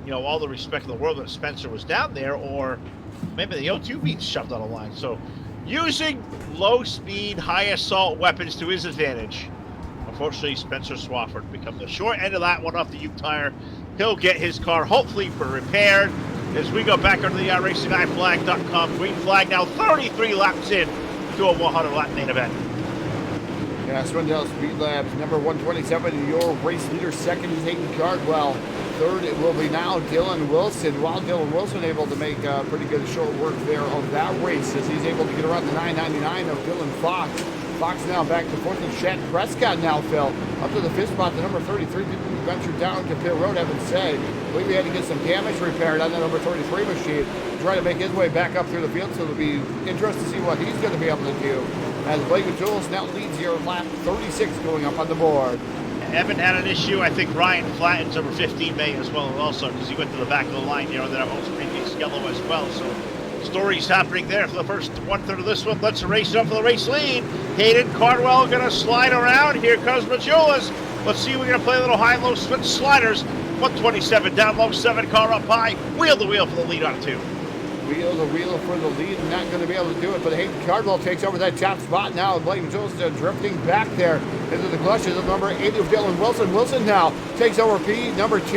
S4: you know, all the respect in the world that Spencer was down there, or maybe the O2 being shoved on a line. So using low speed, high assault weapons to his advantage. Unfortunately, Spencer Swafford become the short end of that one off the U tire. He'll get his car hopefully repaired as we go back under the iRacingIFlag.com green flag. Now 33 laps in to a 100 lap main event.
S2: Yeah, Swindell Speed Labs, number 127, your race leader. Second is Hayden Cardwell. Third, it will be now Dylan Wilson. While Dylan Wilson able to make pretty good short work there of that race, as he's able to get around the 999 of Dylan Fox. Fox now back to fourth, and Chad Prescott now, Phil, up to the fifth spot, the number 33. People who ventured down to pit road, Evan say. I believe he had to get some damage repaired on that number 33 machine to try to make his way back up through the field, so it'll be interesting to see what he's going to be able to do. As Blake Tools now leads here, lap 36 going up on the board.
S4: Evan had an issue. I think Ryan Flatten's over 15 May as well, also, because he went to the back of the line here on that almost previous yellow as well. So stories happening there for the first one-third of this one. Let's race up for the race lead. Hayden Cardwell going to slide around. Here comes Majulas. Let's see, we're going to play a little high-low switch sliders. 127 down low, 7 car up high. Wheel to wheel for the lead on 2.
S2: Wheel to wheel for the lead, and not going to be able to do it, but Hayden Cardwell takes over that top spot now, and Blake Majulas drifting back there into the clutches of number 80 of Dylan Wilson. Wilson now takes over P number 2.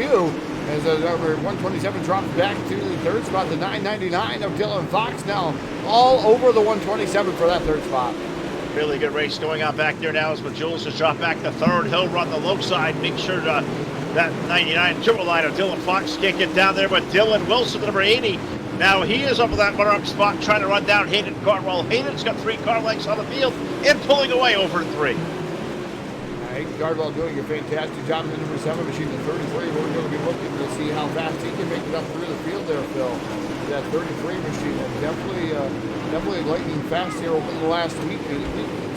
S2: As number 127 drops back to the third spot, the 999 of Dylan Fox now all over the 127 for that third spot.
S4: Really good race going on back there now as Majulas has dropped back to third. He'll run the low side, make sure that 99 triple line of Dylan Fox can't get down there, but Dylan Wilson, number 80, now he is up at that runner-up spot trying to run down Hayden Cardwell. Hayden's got 3 car lengths on the field and pulling away over 3.
S2: Hayden Cardwell doing a fantastic job in the number 7 machine, the 33. We're going to be looking to see how fast he can make it up through the field there, Phil. That 33 machine is definitely lightning fast here over the last week.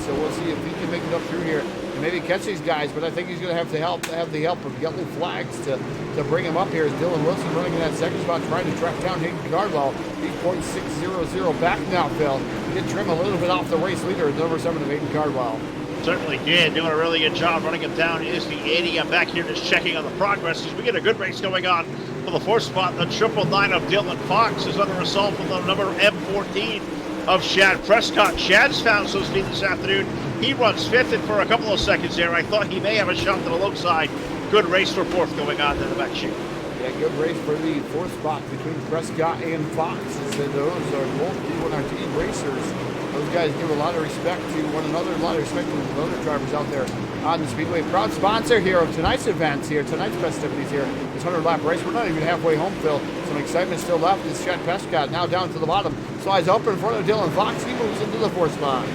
S2: So we'll see if he can make it up through here and maybe catch these guys. But I think he's going to have the help of yellow flags to bring him up here. As Dylan Wilson running in that second spot, trying to track down Hayden Cardwell. He's 0.600 back now, Phil. He did trim a little bit off the race leader, number 7 of Hayden Cardwell.
S4: Certainly did. Doing a really good job running him down is the 80. I'm back here just checking on the progress as we get a good race going on for the 4th spot. The 999 of Dylan Fox is under assault from the number M14 of Chad Prescott. Chad's found some speed this afternoon. He runs 5th, and for a couple of seconds there, I thought he may have a shot to the low side. Good race for 4th going on to the back chute.
S2: Yeah, good race for the 4th spot between Prescott and Fox. Those are both D1RT racers. Those guys give a lot of respect to one another, a lot of respect to the other drivers out there on the Speedway. Proud sponsor here of tonight's events here, tonight's festivities here, this 100-lap race. We're not even halfway home, Phil. Some excitement still left. This Chad Prescott now down to the bottom. Slides up in front of Dylan Fox. He moves into the 4th spot.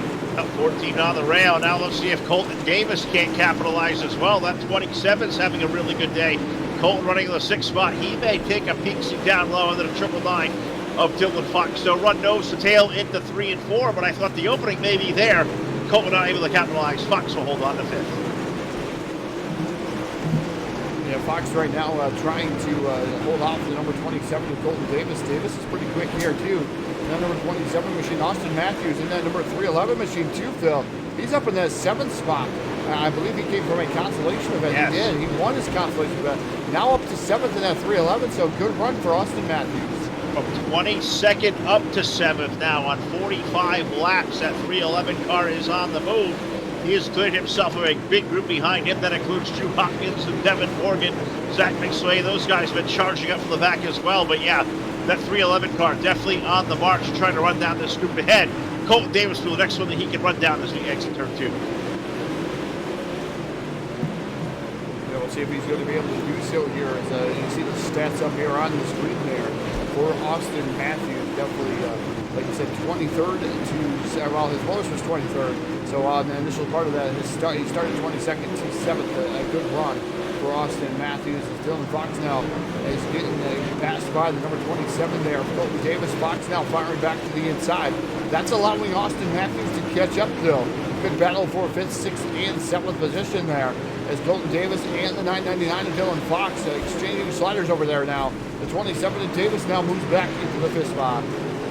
S4: 14 on the rail. Now let's see if Colton Davis can't capitalize as well. That 27's having a really good day. Colton running in the 6th spot. He may take a peek down low under the 999 of Dylan Fox. So run nose to tail into 3 and 4, but I thought the opening may be there. Colton not able to capitalize. Fox will hold on to 5th.
S2: Yeah, Fox right now trying to hold off the number 27 of Colton Davis. Davis is pretty quick here too. And that number 27 machine, Austin Matthews, and that number 311 machine too, Phil. He's up in that 7th spot. I believe he came from a consolation event.
S4: Yes.
S2: He did. He won his consolation event. Now up to 7th in that 311, so good run for Austin Matthews.
S4: From 22nd up to 7th now on 45 laps. That 311 car is on the move. He has cleared himself of a big group behind him. That includes Drew Hopkins and Devin Morgan, Zach McSway. Those guys have been charging up from the back as well. But yeah, that 311 car definitely on the march, trying to run down this group ahead. Colton Davis for the next one that he can run down as we exit turn 2.
S2: We'll see if he's going to be able to do so here. As you see the stats up here on the screen there for Austin Matthews. Definitely like I said, 23rd to, well, his lowest was 23rd. So on the initial part of that, he started 22nd to 7th, a good run for Austin Matthews. As Dylan Fox now is getting passed by the number 27 there. Colton Davis. Fox now firing back to the inside. That's allowing Austin Matthews to catch up, though. Good battle for 5th, 6th, and 7th position there, as Colton Davis and the 999 of Dylan Fox exchanging sliders over there now. The 27 of Davis now moves back into the 5th spot.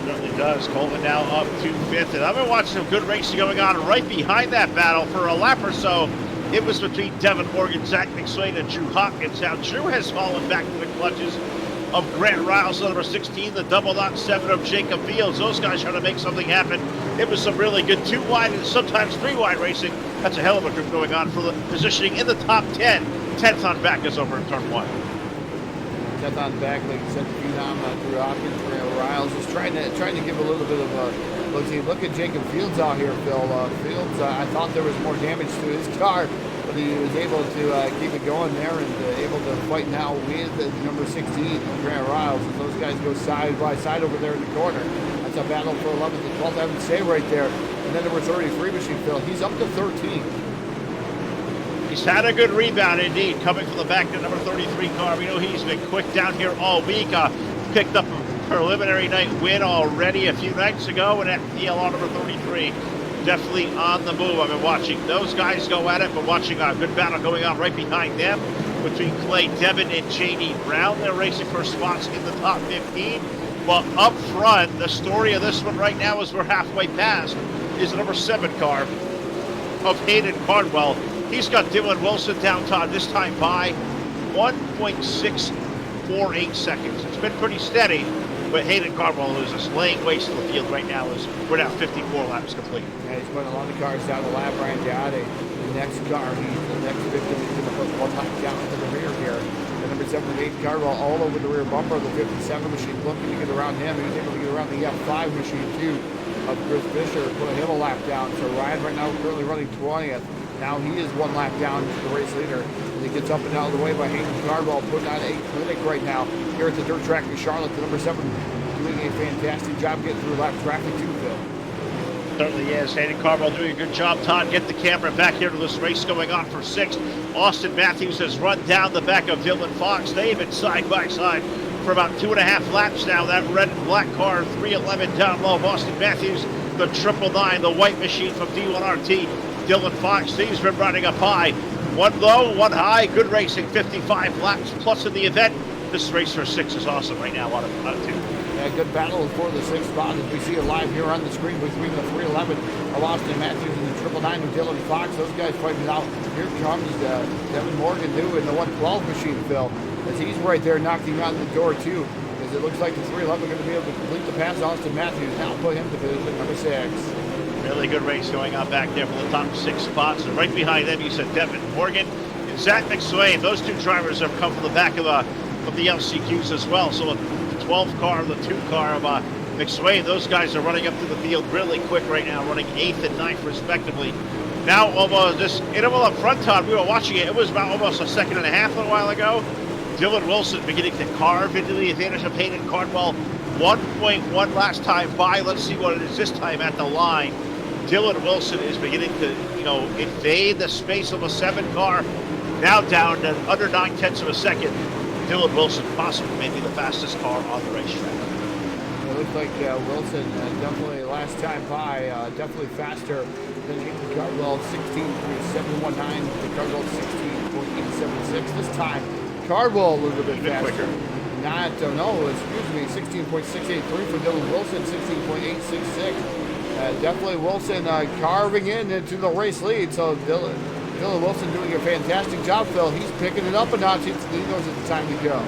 S4: Certainly does. Colton now up to 5th. And I've been watching some good racing going on right behind that battle for a lap or so. It was between Devin Morgan, Zach McSwain, and Drew Hopkins. Now, Drew has fallen back to the clutches of Grant Riles, number 16, the double knot 7 of Jacob Fields. Those guys trying to make something happen. It was some really good 2 wide and sometimes 3 wide racing. That's a hell of a group going on for the positioning in the top 10. 10th on back is over in turn 1.
S2: 10th on back, like you said, the phenom, Drew Hopkins, Grant Riles is trying to give a little bit of a look at Jacob Fields out here, Phil. Fields, I thought there was more damage to his car, but he was able to keep it going there and able to fight now with the number 16, Grant Riles. As those guys go side by side over there in the corner. That's a battle for 11th and 12th, I would say, right there. And then number 33 machine, Phil. He's up to 13.
S4: He's had a good rebound indeed, coming from the back to number 33 car. We know he's been quick down here all week. Picked up a preliminary night win already a few nights ago, and at VLR number 33, definitely on the move. I've been watching those guys go at it, but watching a good battle going on right behind them between Clay Devin and J.D. Brown. They're racing for spots in the top 15. Well, up front, the story of this one right now, as we're halfway past, is the number 7 car of Hayden Cardwell. He's got Dylan Wilson down, Todd, this time by 1.648 seconds. It's been pretty steady, but Hayden Cardwell is just laying waste to the field right now as we're now 54 laps complete.
S2: Yeah, he's putting a lot of cars down the lap. Brian Gade, the next car, the next victim, he's going to put 1 lap down to the rear here. The number 78 Cardwell all over the rear bumper of the 57 machine, looking to get around him. He was able to get around the F5 machine too of Chris Fisher, putting him a lap down. So Ryan right now currently running 20th. Now he is 1 lap down to the race leader. And he gets up and out of the way by Hayden Cardwell, putting on a clinic right now here at the dirt track in Charlotte. The number 7 doing a fantastic job getting through lap traffic too, Phil.
S4: Certainly is. Hayden Cardwell doing a good job. Todd, get the camera back here to this race going on for 6th. Austin Matthews has run down the back of Dylan Fox. They've been side by side for about 2.5 laps now. That red and black car, 311 down low of Austin Matthews. The 999, the white machine from D1RT. Dylan Fox, he's been running up high. 1 low, 1 high. Good racing, 55 laps plus in the event. This race for 6 is awesome right now out of 2.
S2: Yeah, good battle for the 6th spot as we see it live here on the screen between the 311 of Austin Matthews and the 999 of Dylan Fox. Those guys fighting it out. Here comes Devin Morgan new in the 112 machine, Phil, as he's right there knocking on the door too. As it looks like the 311 are going to be able to complete the pass. Austin Matthews now put him to position number 6.
S4: Really good race going on back there for the top 6 spots. And right behind them, you said Devin Morgan and Zach McSwain. Those 2 drivers have come from the back of the LCQs as well. So the 12 car, the 2 car of McSwain, those guys are running up to the field really quick right now, running 8th and 9th respectively. Now, almost this interval up front, Todd, we were watching it. It was about almost a 1.5 seconds a while ago. Dylan Wilson beginning to carve into the advantage of Hayden Cardwell. 1.1 last time by. Let's see what it is this time at the line. Dylan Wilson is beginning to, invade the space of a 7 car. Now down to under 9/10 of a second. Dylan Wilson possibly maybe the fastest car on the racetrack.
S2: It looks like Wilson definitely last time by, definitely faster than Hayden Cardwell, 16.719 to Cardwell 16.876. This time, Cardwell a little bit faster.
S4: Quicker.
S2: Excuse me, 16.683 for Dylan Wilson, 16.866. Definitely Wilson carving into the race lead. So Dylan Wilson doing a fantastic job, Phil. He's picking it up a notch. He knows it's time to go.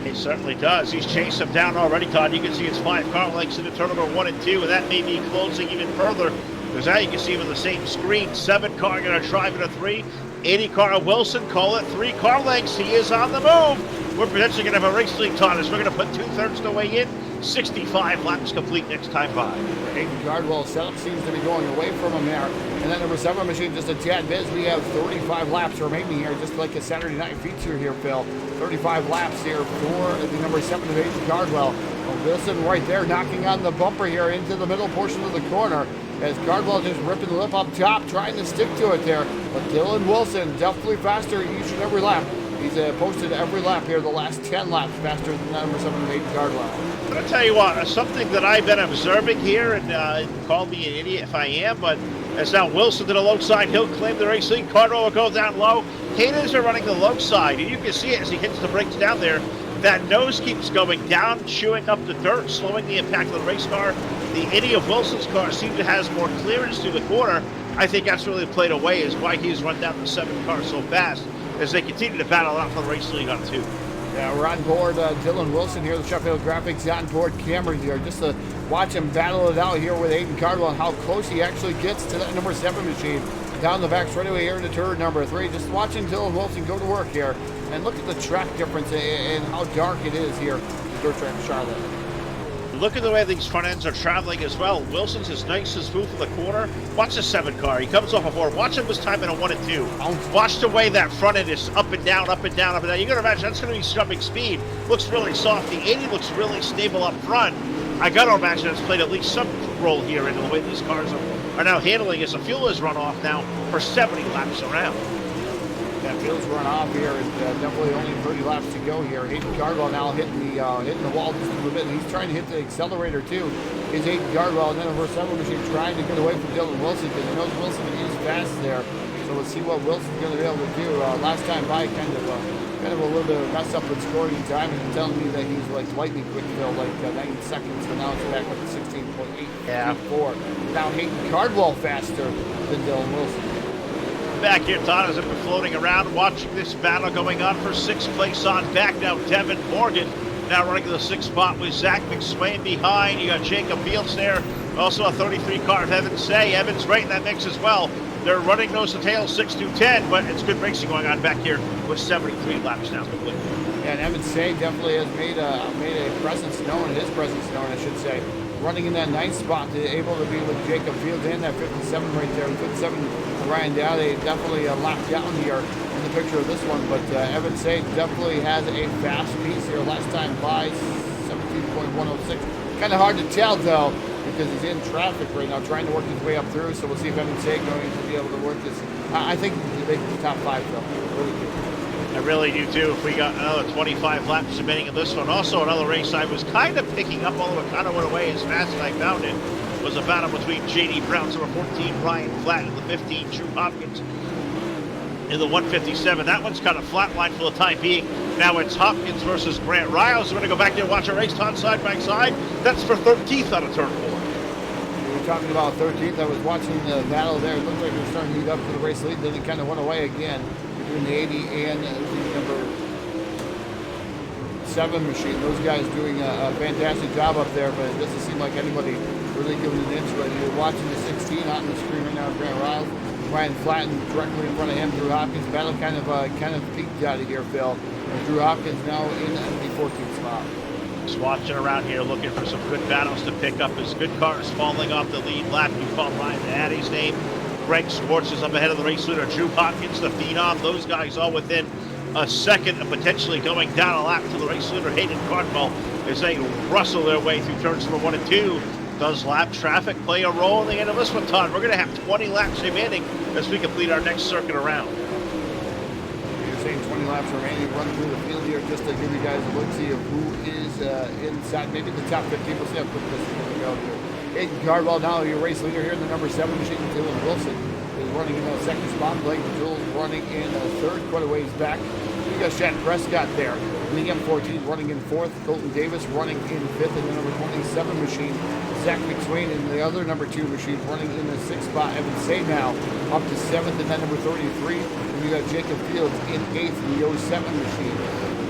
S4: He certainly does. He's chased him down already, Todd. You can see it's 5 car lengths into turn number 1 and 2, and that may be closing even further. Because now you can see him on the same screen. 7 car going to drive into 3. 80 car of Wilson, call it 3 car lengths. He is on the move. We're potentially going to have a race lead, Todd, as we're going to put 2/3 the way in. 65 laps complete next time by.
S2: Hayden Cardwell's setup seems to be going away from him there. And then number 7 machine just a tad bit. We have 35 laps remaining here, just like a Saturday night feature here, Phil. 35 laps here for the number 7 of Hayden Cardwell. Wilson right there knocking on the bumper here into the middle portion of the corner as Cardwell just ripping the lip up top, trying to stick to it there. But Dylan Wilson definitely faster each and every lap. He's posted every lap here, the last 10 laps faster than number 7 Hayden Cardwell.
S4: I'm going to tell you what, something that I've been observing here, and call me an idiot if I am, but as now Wilson to the low side, he'll claim the race lead. Cardwell will go down low. Hayden's are running the low side, and you can see it as he hits the brakes down there. That nose keeps going down, chewing up the dirt, slowing the impact of the race car. The Indy of Wilson's car seems to have more clearance through the corner. I think that's really played away, is why he's run down the 7 car so fast as they continue to battle out for the race lead on 2.
S2: Yeah, we're on board Dylan Wilson here, the Sheffield Graphics on board camera here, just to watch him battle it out here with Hayden Cardwell and how close he actually gets to that number 7 machine. Down the back straightaway here into turn number 3, just watching Dylan Wilson go to work here. And look at the track difference and how dark it is here, the dirt track in Charlotte.
S4: Look at the way these front ends are traveling as well. Wilson's is nice and smooth in the corner. Watch the 7 car. He comes off a 4. Watch him this time in a 1 and 2. Watch the way that front end is up and down, up and down, up and down. You're going to imagine that's going to be scrubbing speed. Looks really soft. The 80 looks really stable up front. I got to imagine it's played at least some role here in the way these cars are now handling as the fuel is run off now for 70 laps around.
S2: Yeah, fuel's run off here, and definitely only 30 laps to go here. Hayden Cardwell now hitting the wall just a little bit, and he's trying to hit the accelerator too. Is Hayden Cardwell, and then over 7 machine trying to get away from Dylan Wilson because he knows Wilson is fast there. So we'll see what Wilson's going to be able to do. Last time by, kind of a little bit of a mess up with scoring time, and telling me that he's like lightning quick, Phil, like 90 seconds. But now it's back up to 16.824. Now Hayden Cardwell faster than Dylan Wilson.
S3: Back here, Todd, as I've been floating around, watching this battle going on for 6th place on back. Now Devin Morgan now running to the 6th spot with Zach McSwain behind. You got Jacob Fields there. Also a 33 car of Evan Say. Evans right in that mix as well. They're running nose to tail 6 to 10, but it's good racing going on back here with 73 laps now complete.
S2: Yeah, and Evan Say definitely has made a presence known, his presence known, I should say. Running in that 9th spot, able to be with Jacob Fields and that 57 right there. 57 Ryan Dowdy definitely locked down here in the picture of this one, but Evan Say definitely has a fast piece here. Last time by 17.106. Kind of hard to tell though, because he's in traffic right now, trying to work his way up through. So we'll see if Evan Say going to be able to work this. I think they can be top 5 though. Really do.
S3: I really do too. If we got another 25 laps remaining in this one. Also another race I was kind of picking up, although it kind of went away as fast as I found it, was a battle between J.D. Brown, number 14, Ryan Flatt, and the 15, Drew Hopkins, in the 157. That one's kind of flatlined for the time being. Now it's Hopkins versus Grant Riles. We're going to go back there and watch a race on side by side. That's for 13th out of turn 4.
S2: We were talking about 13th. I was watching the battle there. It looked like it was starting to lead up to the race lead. Then it kind of went away again between the 80 and the number 7 machine. Those guys doing a fantastic job up there, but it doesn't seem like anybody really giving an inch right. You're watching the 16 out on the screen right now, Grant Riles. Ryan Flatten directly in front of him. Drew Hopkins battle kind of peaked out of here, Phil. And Drew Hopkins now in the 14th spot.
S3: Just watching around here, looking for some good battles to pick up as good cars falling off the lead lap. You call Ryan Addy's name. Greg Schwartz is up ahead of the race leader. Drew Hopkins, the phenom. Those guys all within a second of potentially going down a lap to the race leader, Hayden Cardwell, as they rustle their way through turns number 1 and 2. Does lap traffic play a role in the end of this one, Todd? We're going to have 20 laps remaining as we complete our next circuit around.
S2: You're saying 20 laps remaining. Run through the field here just to give you guys a look-see of who is inside, maybe the top 15. We'll see how quick this is going to go here. Hayden Cardwell now your race leader here in the number 7 machine. Dylan Wilson is running in the 2nd spot. Blake Jules running in 3rd, quite a ways back. You got Shad Prescott there. Liam 14 running in 4th. Colton Davis running in 5th in the number 27 machine. Zach McSwain in the other number 2 machine running in the 6th spot. Evan Say now up to 7th in that number 33. And you got Jacob Fields in 8th in the 07 machine.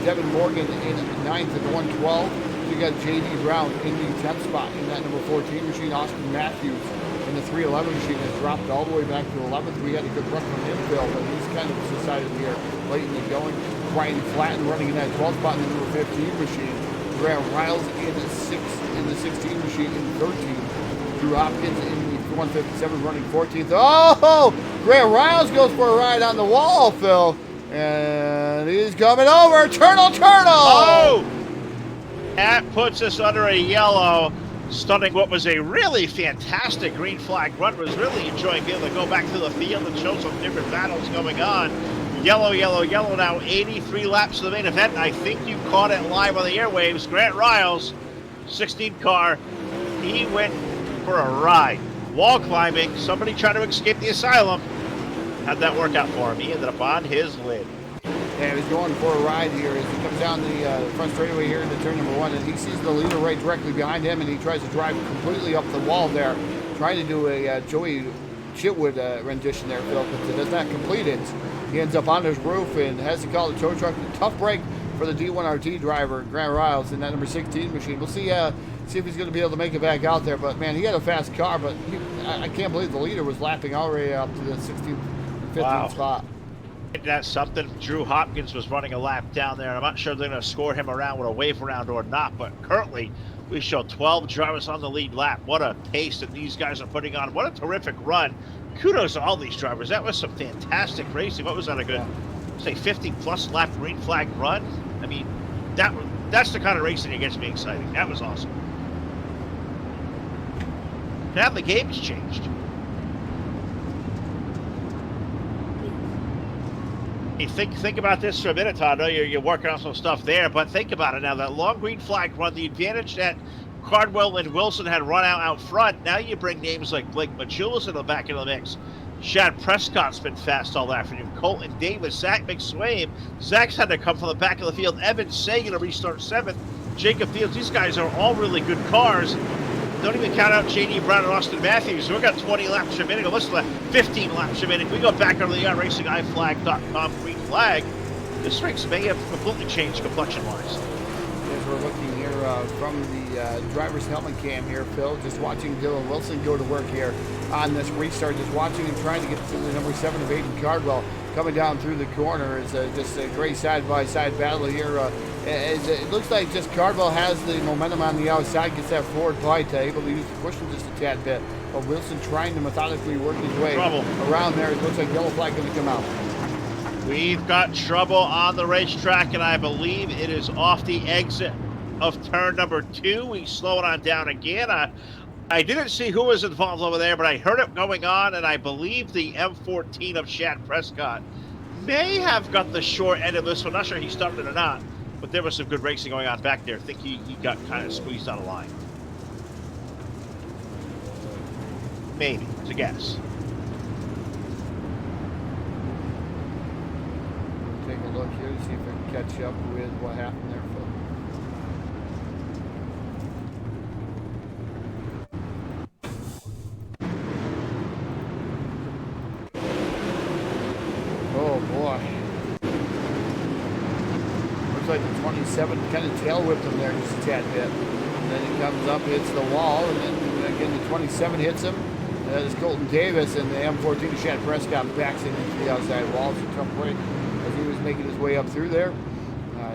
S2: Devin Morgan in 9th in the 112. You got J.D. Brown in the 10th spot in that number 14 machine. Austin Matthews in the 311 machine has dropped all the way back to 11th. We had a good run from him, Phil, but he's kind of decided here late in the going. Ryan Flatten running in that 12th spot in the number 15 machine. Grant Riles in the 16 machine in 13th. Drew Hopkins in the 157 running 14th. Oh! Grant Riles goes for a ride on the wall, Phil. And he's coming over. Turtle!
S3: Oh!
S4: That puts us under a yellow, stunning what was a really fantastic green flag run. Was really enjoying being able to go back to the field and show some different battles going on. Yellow, yellow, yellow now, 83 laps of the main event. I think you caught it live on the airwaves. Grant Riles, 16 car, he went for a ride. Wall climbing, somebody trying to escape the asylum. How'd that work out for him? He ended up on his lid.
S2: Yeah, he's going for a ride here as he comes down the front straightaway here into turn number 1, and he sees the leader right directly behind him, and he tries to drive completely up the wall there, trying to do a Joey Chitwood rendition there, Phil, but does not complete it. He ends up on his roof and has to call the tow truck. A tough break for the D1RT driver, Grant Riles, in that number 16 machine. We'll see if he's going to be able to make it back out there, but man, he had a fast car, but I can't believe the leader was lapping already up to the 16th, 15th spot.
S4: That's something. Drew Hopkins was running a lap down there, and I'm not sure they're going to score him around with a wave around or not, but currently we show 12 drivers on the lead lap. What a pace that these guys are putting on. What a terrific run. Kudos to all these drivers. That was some fantastic racing. What was that, a good, say, 50-plus lap green flag run? I mean, that's the kind of racing that gets me excited. That was awesome. Now the game's changed. You think about this for a minute, Todd. I know you're working on some stuff there, but think about it now. That long green flag run, the advantage that Cardwell and Wilson had run out front. Now you bring names like Blake Machulis in the back of the mix. Shad Prescott's been fast all afternoon. Colton Davis, Zach McSwain. Zach's had to come from the back of the field. Evan Sagan to restart 7th. Jacob Fields. These guys are all really good cars. Don't even count out J.D. Brown and Austin Matthews. We've got 20 laps remaining. Let's let 15 laps remaining. We go back on the RacingIFlag.com green flag. This race may have completely changed complexion-wise.
S2: As we're looking here from the driver's helmet cam here, Phil, just watching Dylan Wilson go to work here on this restart, just watching him trying to get to the number 7 of Aiden Cardwell coming down through the corner. It's just a great side-by-side battle here. It looks like just Cardwell has the momentum on the outside, gets that forward bite, able to use the cushion just a tad bit. But Wilson trying to methodically work his way around there. It looks like yellow flag going to come out.
S4: We've got trouble on the racetrack, and I believe it is off the exit of turn number 2. We slow it on down again. I didn't see who was involved over there, but I heard it going on, and I believe the M14 of Shad Prescott may have got the short end of this one. Not sure he started it or not, but there was some good racing going on back there. I think he got kind of squeezed out of line. Maybe. It's a guess.
S2: Take a look here to see if I can catch up with what happened there, Phil. Oh boy. Looks like the 27 kind of tail whipped him there just a tad bit. And then he comes up, hits the wall, and then again the 27 hits him. And that is Colton Davis, and the M14 of Shad Prescott backs him into the outside wall. It's a tough break as he was making his way up through there.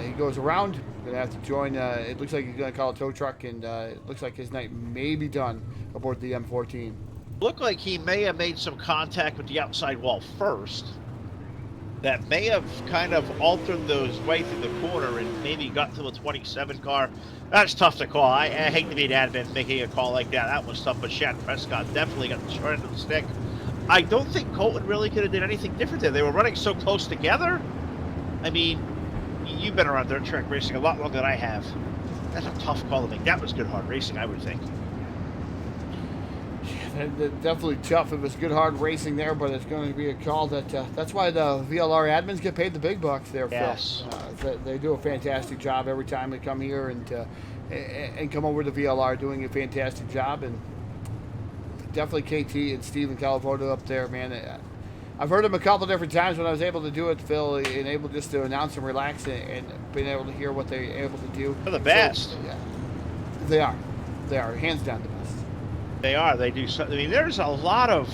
S2: He goes around, gonna have to join, it looks like he's gonna call a tow truck, and it looks like his night may be done aboard the M14.
S4: Looked like he may have made some contact with the outside wall first. That may have kind of altered those way through the corner and maybe got to the 27 car. That's tough to call. I hate to be an admin making a call like that. That was tough, but Shad Prescott definitely got the short end of the stick. I don't think Colton really could have did anything different there. They were running so close together. I mean, you've been around dirt track racing a lot longer than I have. That's a tough call to make. That was good hard racing, I would think.
S2: Definitely tough. It was good hard racing there, but it's going to be a call that that's why the VLR admins get paid the big bucks there,
S4: yes.
S2: Phil. They do a fantastic job every time they come here and come over to VLR, doing a fantastic job. And definitely KT and Steven Calavoto up there, man. I've heard him a couple different times when I was able to do it, Phil, and able just to announce and relax and being able to hear what they're able to do.
S4: They're the best.
S2: So, yeah, they are. They are hands down the best.
S4: They are. They do. I mean, there's a lot of,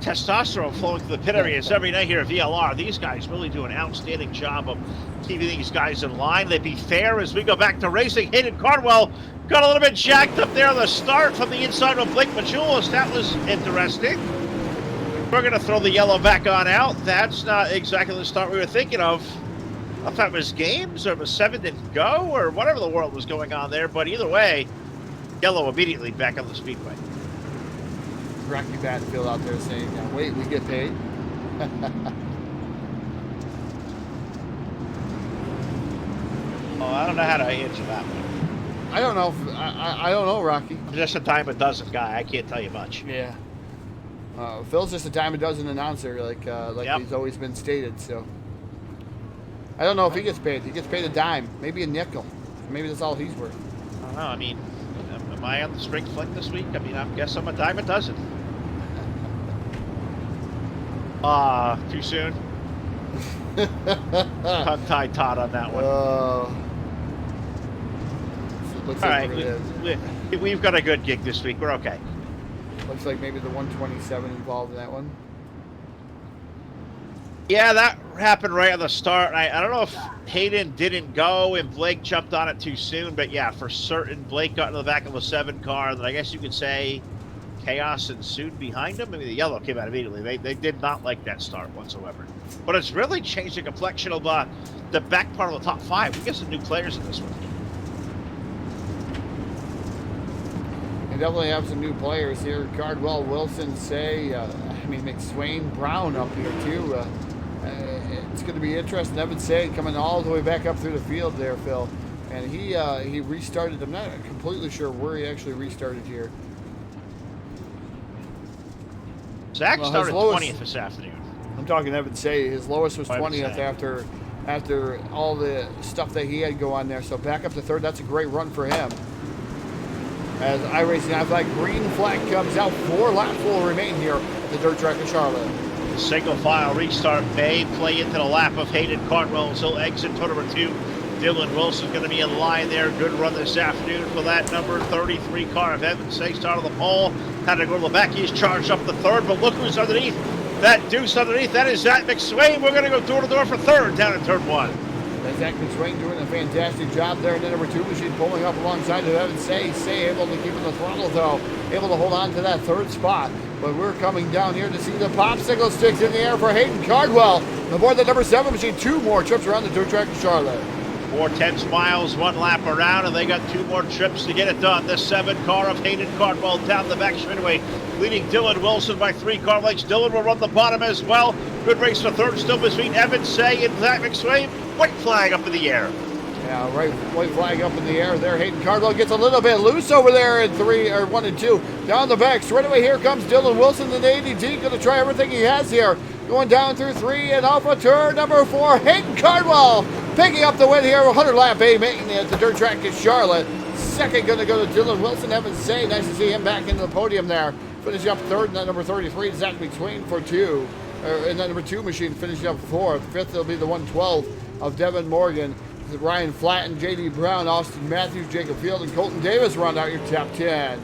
S4: testosterone flowing through the pit areas every night here at VLR. These guys really do an outstanding job of keeping these guys in line. They be fair as we go back to racing. Hayden Cardwell got a little bit jacked up there on the start from the inside of Blake Machulis. That was interesting. We're going to throw the yellow back on out. That's not exactly the start we were thinking of. I thought it was games or it was 7 didn't go or whatever the world was going on there. But either way, yellow immediately back on the speedway.
S2: Rocky Batfield out there saying, wait, we get paid?
S4: Oh, I don't know how to answer that one.
S2: I don't know. I don't know, Rocky.
S4: I'm just a dime a dozen guy. I can't tell you much.
S2: Yeah. Phil's just a dime a dozen announcer, like
S4: Yep.
S2: he's always been stated. So I don't know if he gets paid. He gets paid a dime, maybe a nickel. Maybe that's all he's worth.
S4: I don't know. I mean, am I on the spring fling this week? I mean, I guess I'm a dime a dozen. Too soon. Tongue-tied Todd on that one.
S2: Looks
S4: All
S2: like
S4: right, we've got a good gig this week. We're okay.
S2: Looks like maybe the 127 involved in that one.
S4: Yeah, that happened right on the start. I don't know if Hayden didn't go and Blake jumped on it too soon, but yeah, for certain, Blake got into the back of the 7 car. That I guess you could say chaos ensued behind him. I mean, the yellow came out immediately. They did not like that start whatsoever. But it's really changed the complexion of the back part of the top 5. We get some new players in this one.
S2: They definitely have some new players here. Cardwell, Wilson, McSwain, Brown up here too. It's going to be interesting. Evan Say coming all the way back up through the field there, Phil. And he restarted. I'm not completely sure where he actually restarted here.
S4: Zach started 20th this afternoon.
S2: I'm talking Evan Say. His lowest was 20th after all the stuff that he had go on there. So back up to 3rd. That's a great run for him. As iRacing flag, green flag comes out. 4 laps will remain here at the dirt track of Charlotte.
S4: The single file restart may play into the lap of Hayden Cardwell. He'll exit turn number 2. Dylan Wilson's going to be in line there. Good run this afternoon for that number 33 car of Evan Say. Started the pole, had to go to the back. He's charged up the 3rd, but look who's underneath. That deuce underneath, that is Zach McSwain. We're going to go door to door for 3rd down in turn 1.
S2: Zach McSwain doing a fantastic job there. And then number 2 machine pulling up alongside of Evan Say. Say able to keep in the throttle though, able to hold on to that 3rd spot. But we're coming down here to see the popsicle sticks in the air for Hayden Cardwell. Aboard the number 7 machine, 2 more trips around the dirt track of Charlotte.
S4: 4/10 miles, 1 lap around, and they got 2 more trips to get it done. This 7 car of Hayden Cardwell down the back straightaway, leading Dylan Wilson by 3 car lengths. Dylan will run the bottom as well. Good race for 3rd, still between Evan Say and Zach McSwain. White flag up in the air.
S2: Yeah, right, white flag up in the air there. Hayden Cardwell gets a little bit loose over there in 1 and 2. Down the back, straight away here comes Dylan Wilson in the ADT. Going to try everything he has here. Going down through 3 and off of turn number 4. Hayden Cardwell picking up the win here. 100 lap A main at the dirt track in Charlotte. 2nd going to go to Dylan Wilson. Evan Say, nice to see him back into the podium there. Finishing up 3rd in that number 33. Zach McSwain for 2. In that number 2 machine finishing up 4th. 5th will be the 112 of Devin Morgan. Ryan Flatten, J.D. Brown, Austin Matthews, Jacob Field, and Colton Davis round out your top 10.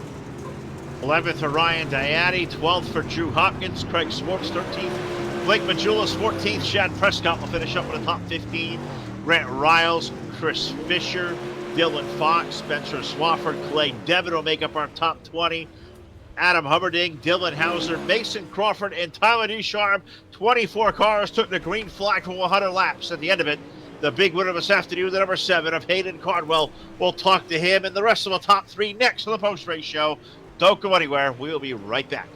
S4: 11th for Ryan Diani, 12th for Drew Hopkins, Craig Swartz 13th, Blake Majulis 14th, Shad Prescott will finish up with the top 15, Grant Riles, Chris Fisher, Dylan Fox, Spencer Swafford, Clay Devitt will make up our top 20. Adam Hubbarding, Dylan Hauser, Mason Crawford, and Tyler Ducharme. 24 cars took the green flag for 100 laps. At the end of it, the big winner this afternoon, the number 7 of Hayden Cardwell. We'll talk to him and the rest of the top 3 next on the post-race show. Don't go anywhere. We'll be right back.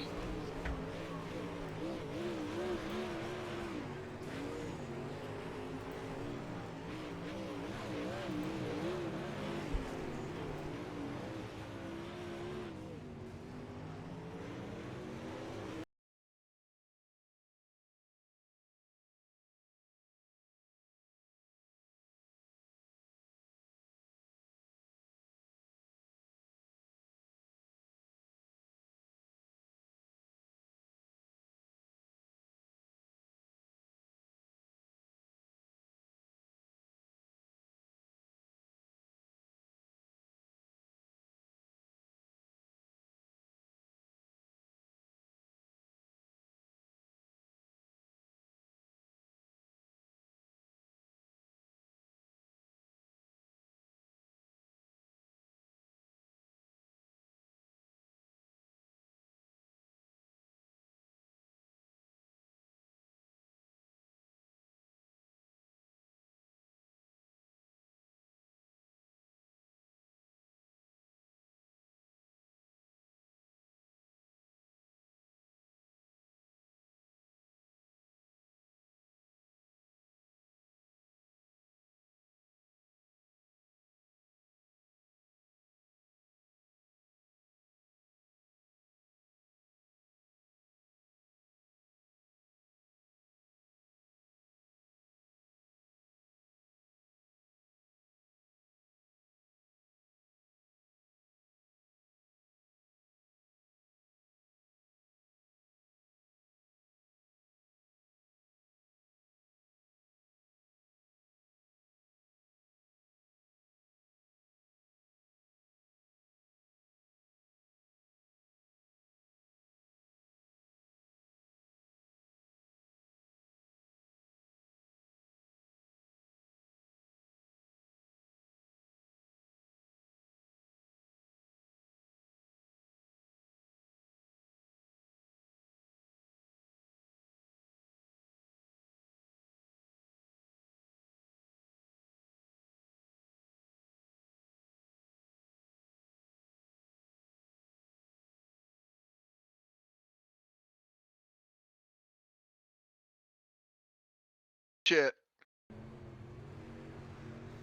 S6: Shit.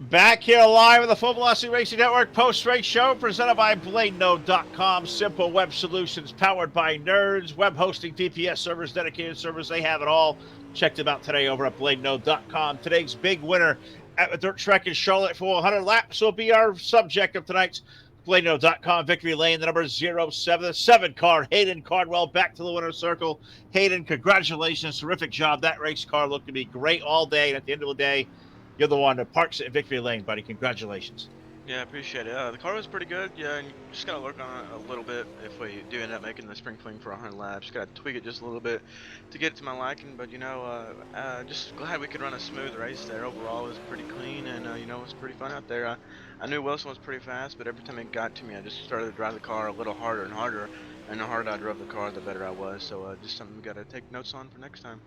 S4: Back here live with the Full Velocity Racing Network post-race show presented by BladeNode.com. Simple web solutions powered by nerds. Web hosting, DPS servers, dedicated servers. They have it all. Check them out today over at BladeNode.com. Today's big winner at the dirt track in Charlotte for 100 laps will be our subject of tonight's BladeNode.com Victory Lane. The number 077 car, Hayden Cardwell, back to the winner's circle. Hayden, congratulations. Terrific job. That race car looked to be great all day. And at the end of the day, you're the one that parks it in Victory Lane, buddy. Congratulations.
S6: Yeah, I appreciate it. The car was pretty good. Yeah, and you just gotta work on it a little bit if we do end up making the spring fling for 100 laps. Just gotta tweak it just a little bit to get it to my liking. But just glad we could run a smooth race there. Overall, it was pretty clean, and it was pretty fun out there. I knew Wilson was pretty fast, but every time it got to me, I just started to drive the car a little harder and harder. And the harder I drove the car, the better I was. So just something we gotta take notes on for next time.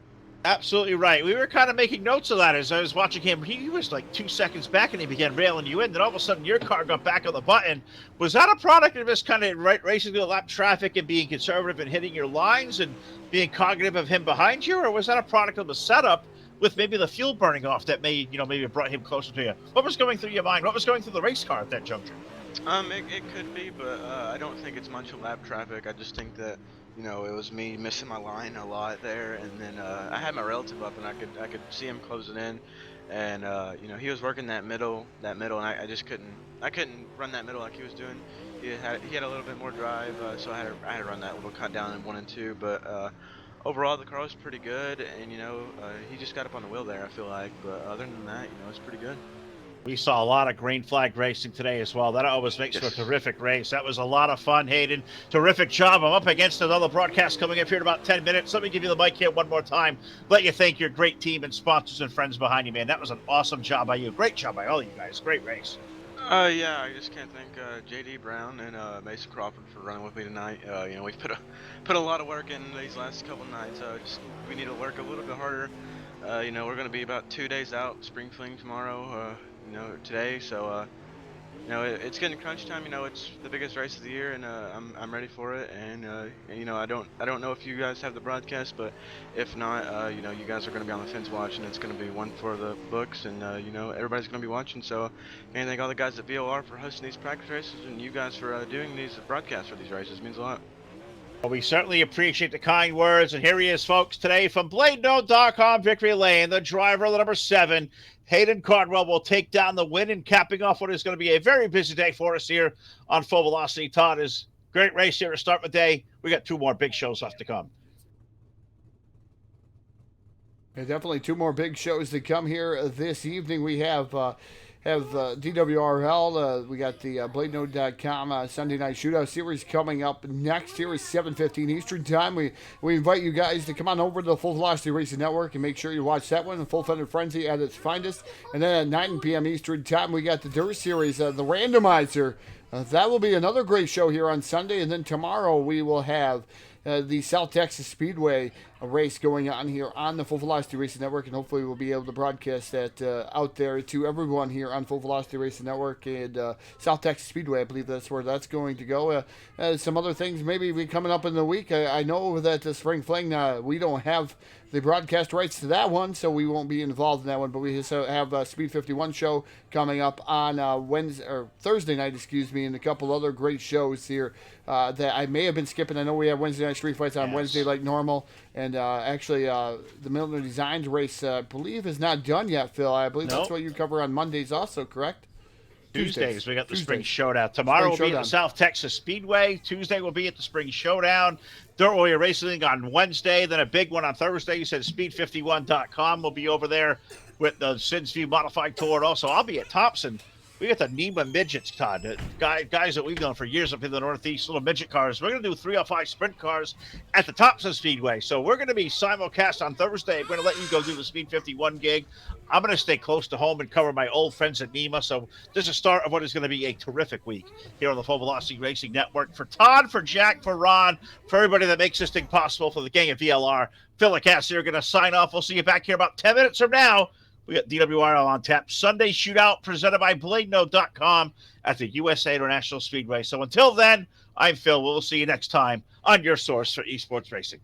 S4: Absolutely right. We were kind of making notes of that as I was watching him. He was like 2 seconds back and he began railing you in. Then all of a sudden your car got back on the button. Was that a product of just kind of racing through the lap traffic and being conservative and hitting your lines and being cognitive of him behind you? Or was that a product of the setup with maybe the fuel burning off that maybe brought him closer to you? What was going through your mind? What was going through the race car at that juncture?
S6: It could be, but I don't think it's much of lap traffic. I just think that it was me missing my line a lot there, and then I had my relative up, and I could see him closing in, and he was working that middle, and I just couldn't run that middle like he was doing. He had a little bit more drive, so I had to run that little cut down in 1 and 2, but overall the car was pretty good, and he just got up on the wheel there, I feel like, but other than that, it's pretty good.
S4: We saw a lot of green flag racing today as well. That always makes for a terrific race. That was a lot of fun, Hayden. Terrific job. I'm up against another broadcast coming up here in about 10 minutes. Let me give you the mic here one more time. Let you thank your great team and sponsors and friends behind you, man. That was an awesome job by you. Great job by all you guys. Great race.
S6: Yeah, I just can't thank JD Brown and Mason Crawford for running with me tonight. We've put a lot of work in these last couple nights. We need to work a little bit harder. We're going to be about 2 days out, spring fling tomorrow. Today, so it's getting crunch time. It's the biggest race of the year, and I'm ready for it. And I don't know if you guys have the broadcast, but if not, you guys are going to be on the fence watching. It's going to be one for the books, and everybody's going to be watching. So, I thank all the guys at VLR for hosting these practice races, and you guys for doing these broadcasts for these races. It means a lot.
S4: Well, we certainly appreciate the kind words, and here he is, folks, today from BladeNode.com Victory Lane, the driver of the number 7. Hayden Cardwell will take down the win and capping off what is going to be a very busy day for us here on Full Velocity. Todd, is great race here to start the day. We got 2 more big shows left to come.
S2: Yeah, definitely 2 more big shows to come here this evening. We have DWRL. We got the BladeNode.com Sunday Night Shootout Series coming up next. Here is 7:15 Eastern Time. We invite you guys to come on over to the Full Velocity Racing Network and make sure you watch that one, the Full Fender Frenzy at its finest. And then at 9 p.m. Eastern Time, we got the Dirt Series, the Randomizer. That will be another great show here on Sunday. And then tomorrow we will have the South Texas Speedway race going on here on the Full Velocity Racing Network, and hopefully we'll be able to broadcast that out there to everyone here on Full Velocity Racing Network and South Texas Speedway. I believe that's where that's going to go. Some other things maybe be coming up in the week. I know that the Spring Fling, we don't have the broadcast rights to that one, so we won't be involved in that one, but we just have a Speed 51 show coming up on Thursday night, and a couple other great shows here that I may have been skipping. I know we have Wednesday night street fights on Wednesday like normal, and actually the Milner Designs race, I believe, is not done yet, Phil. I believe that's what you cover on Mondays also, correct?
S4: Tuesdays, we got the Spring Showdown. Tomorrow will be at the South Texas Speedway. Tuesday will be at the Spring Showdown. Dirt Warrior Racing on Wednesday, then a big one on Thursday. You said Speed51.com will be over there with the Sids View Modified Tour. And also, I'll be at Thompson. We got the NEMA midgets, Todd. Guys that we've known for years up in the Northeast, little midget cars. We're going to do 305 sprint cars at the Thompson Speedway. So we're going to be simulcast on Thursday. We're going to let you go do the Speed 51 gig. I'm going to stay close to home and cover my old friends at NEMA. So this is the start of what is going to be a terrific week here on the Full Velocity Racing Network. For Todd, for Jack, for Ron, for everybody that makes this thing possible, for the gang at VLR, Phil and Cassie are going to sign off. We'll see you back here about 10 minutes from now. We got DWRL on tap. Sunday Shootout presented by BladeNode.com at the USA International Speedway. So until then, I'm Phil. We'll see you next time on your source for esports racing.